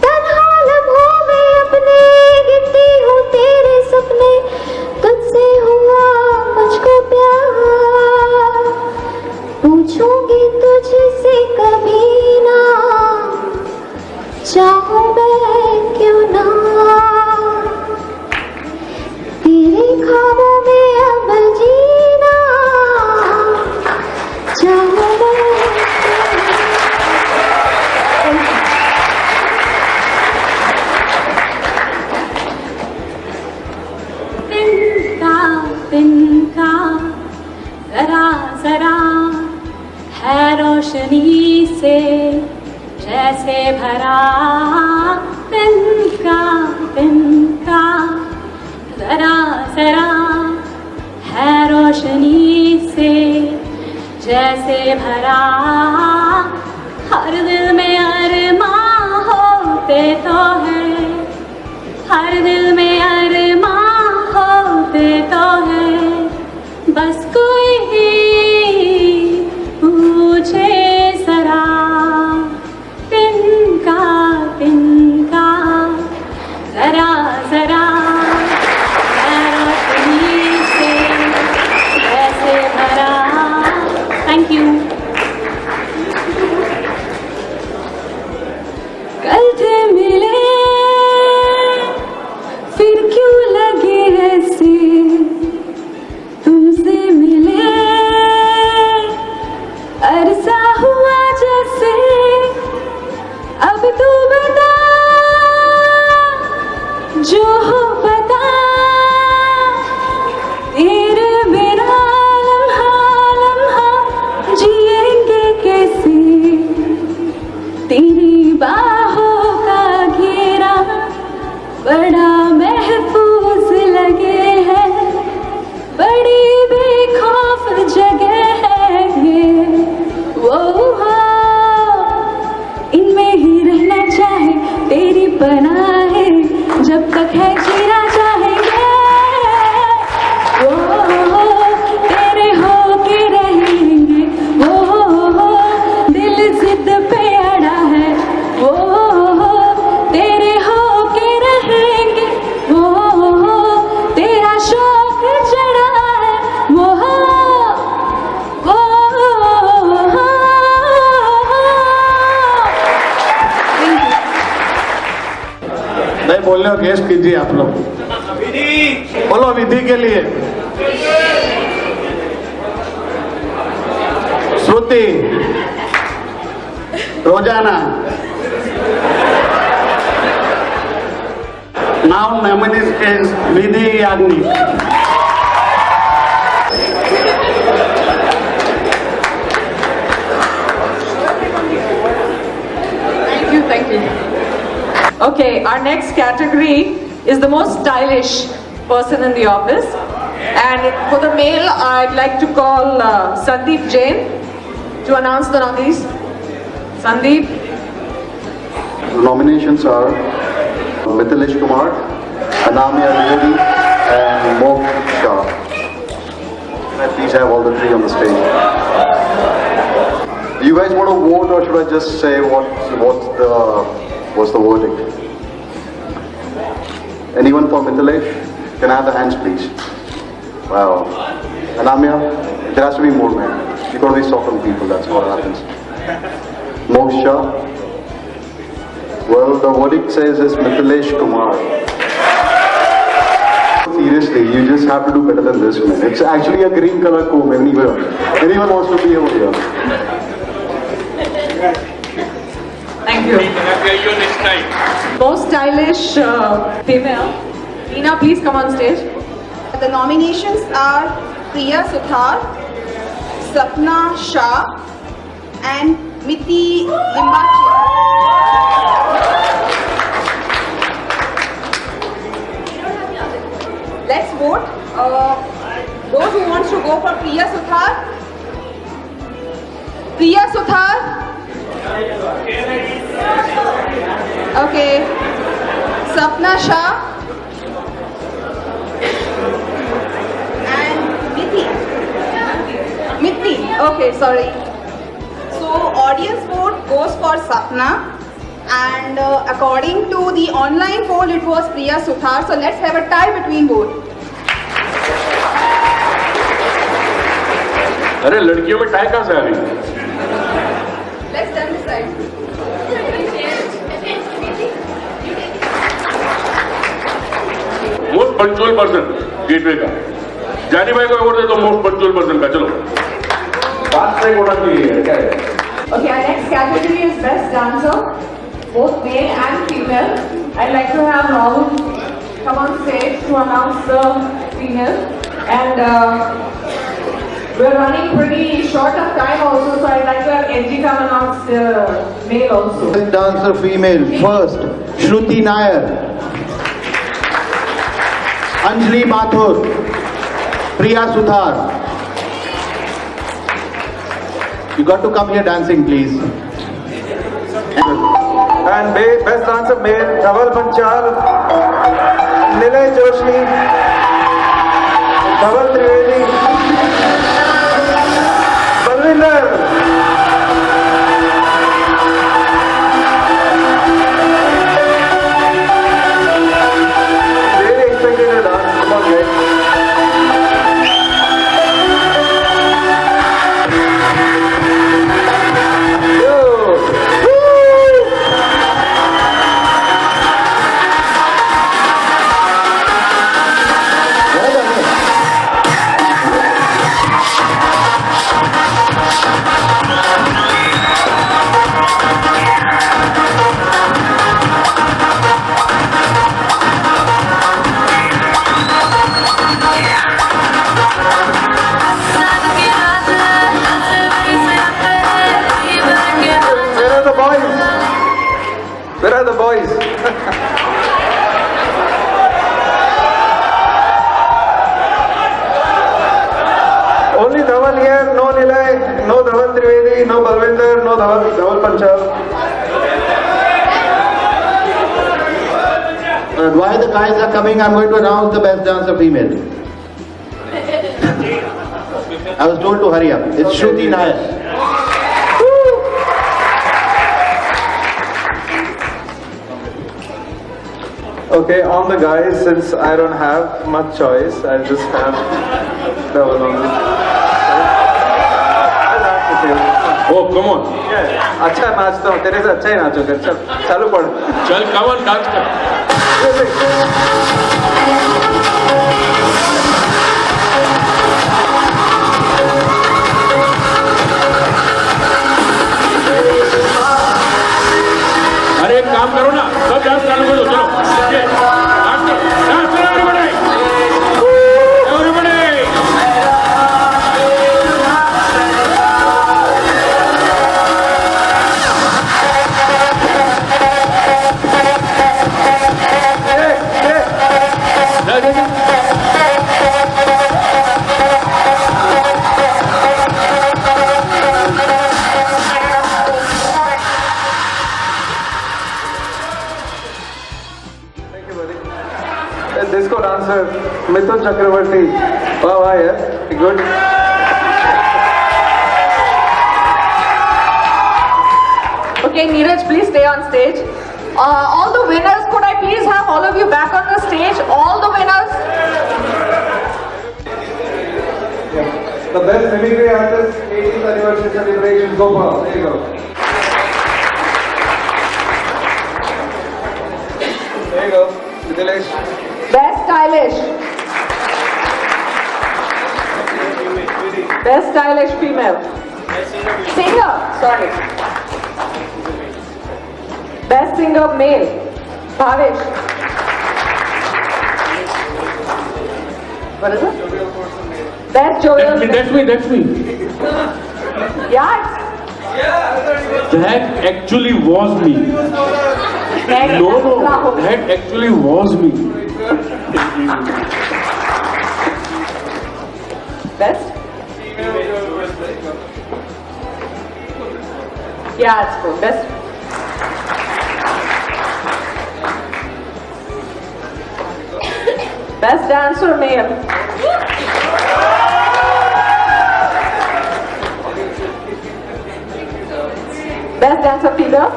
तन्हा लम्हों में अपने गिनती हूँ तेरे सपने, तुझसे हुआ मुझको प्यार। पूछूंगी तुझसे कभी ना, चाहूं मैं क्यों ना, तेरे ख्वाबों में अब जीना, चाहूं मैं। तिनका जरा जरा है रोशनी से जैसे भरा। तिनका तिनका जरा जरा है रोशनी से जैसे भरा। हर दिल में अरमां होते तो है, हर दिल में अरमां होते तो है, बस कोई ही पूछे जरा। तिनका तिनका जरा जरा है रोशनी से जैसे भरा। Thank you. कल थे मिले फिर क्यों लगे ऐसे, तुमसे मिले अरसा हुआ जैसे। अब तू बता जो हो बता, तेरे बिना लम्हा लम्हा जिएंगे कैसे। तेरी बाहों का घेरा बड़ा महफूज लगे है, बड़ी बेखौफ जगह है ये। वो इनमें ही रहना चाहे, तेरी पनाह है जब तक है जीना चाहेंगे। वो तेरे हो के रहेंगे, वो दिल जिद पे अड़ा है। वो तेरे हो के रहेंगे, वो तेरा शौक चढ़ा है। वो नहीं बोल रहे हो, गेस्ट कीजिए आप लोग। बोलो विधि के लिए। श्रुति, रोजाना। Now nominee is Vidhi Yagni. Thank you. Okay, our next category is the most stylish person in the office. And for the male, I'd like to call Sandeep Jain to announce the nominees. Sandeep. The nominations are Mithilesh Kumar, Anamya Rivedi, and Moksh Shah. Can I please have all the three on the stage? Do you guys want to vote, or should I just say what's the verdict? Anyone for Mithilesh? Can I have the hands, please? Wow. Anamya, there has to be more, man. You've got to be soft on people, that's what happens. Moksh Shah. Well, the verdict says it's Mithilesh Kumar. Seriously, you just have to do better than this, man. It's actually a green color comb anywhere. Anyone wants to be over here. Thank you. You next time. Most stylish female. Neena, please come on stage. The nominations are Priya Suthar, Sapna Shah, and Miti Limbachia. Let's vote. Those who wants to go for Priya Suthar. Priya Suthar. Okay. Sapna Shah. And Miti. Okay, sorry. So audience vote goes for Sapna. And according to the online poll, it was Priya Suthar. So let's have a tie between both. अरे लड़कियों में tie कहाँ से आ गई? Let's done decide. Most punctual person gateway का जानी भाई को अवार्ड दे दो मोस्ट पंक्चुअल पर्सन का चलो 5 से होना चाहिए क्या है? Okay, our next category is Best Dancer, both male and female. I'd like to have Rahul come on stage to announce the female. And we're running pretty short of time also, so I'd like to have NG come announce the male also. Best dancer female, first, Shruti Nair. Anjali Mathur. Priya Suthar. You got to come here dancing, please. And best dancer male, Dhaval Panchal, Nilay Joshi, Dhaval Trivedi, Balvinder. Really expected a dance. Come on, guys. Where are the boys? Only Dhaval here, no Nilay, no Dhaval Trivedi, no Balvinder, no Dhaval Panchal. While the guys are coming, I'm going to announce the best dancer female. I was told to hurry up. It's Shruti Nair. Okay, on the guys, since I don't have much choice, I'll just have Dhaval on this. Oh, come on. अच्छा नाचता हूँ तेरे से अच्छा ही नाचूंगा चल चालू पढ़ चल come on डांस कर अरे एक काम करो ना सब डांस चालू करो चलो डांस करो everybody disco dancer Mithun Chakravarti. Wow, yeah, good. Okay, Neeraj, please stay on stage. All the winners, could I please have all of you back on the stage? All the winners. The best mimicry artist 18th anniversary celebration. Gopal, there you go. There you go. Mithilesh. Best stylish. Best stylish female. Singer. Sorry. Best singer male. Bhavesh. What is it? Best jovial male. That's me. Yeah. That actually was me. No, that actually was me. Best? Yeah, it's true. Best? Best dancer male. Best dancer female.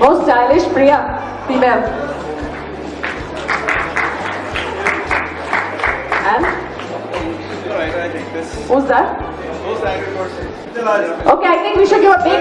Most stylish Priya female. And who's that? Okay, I think we should give a big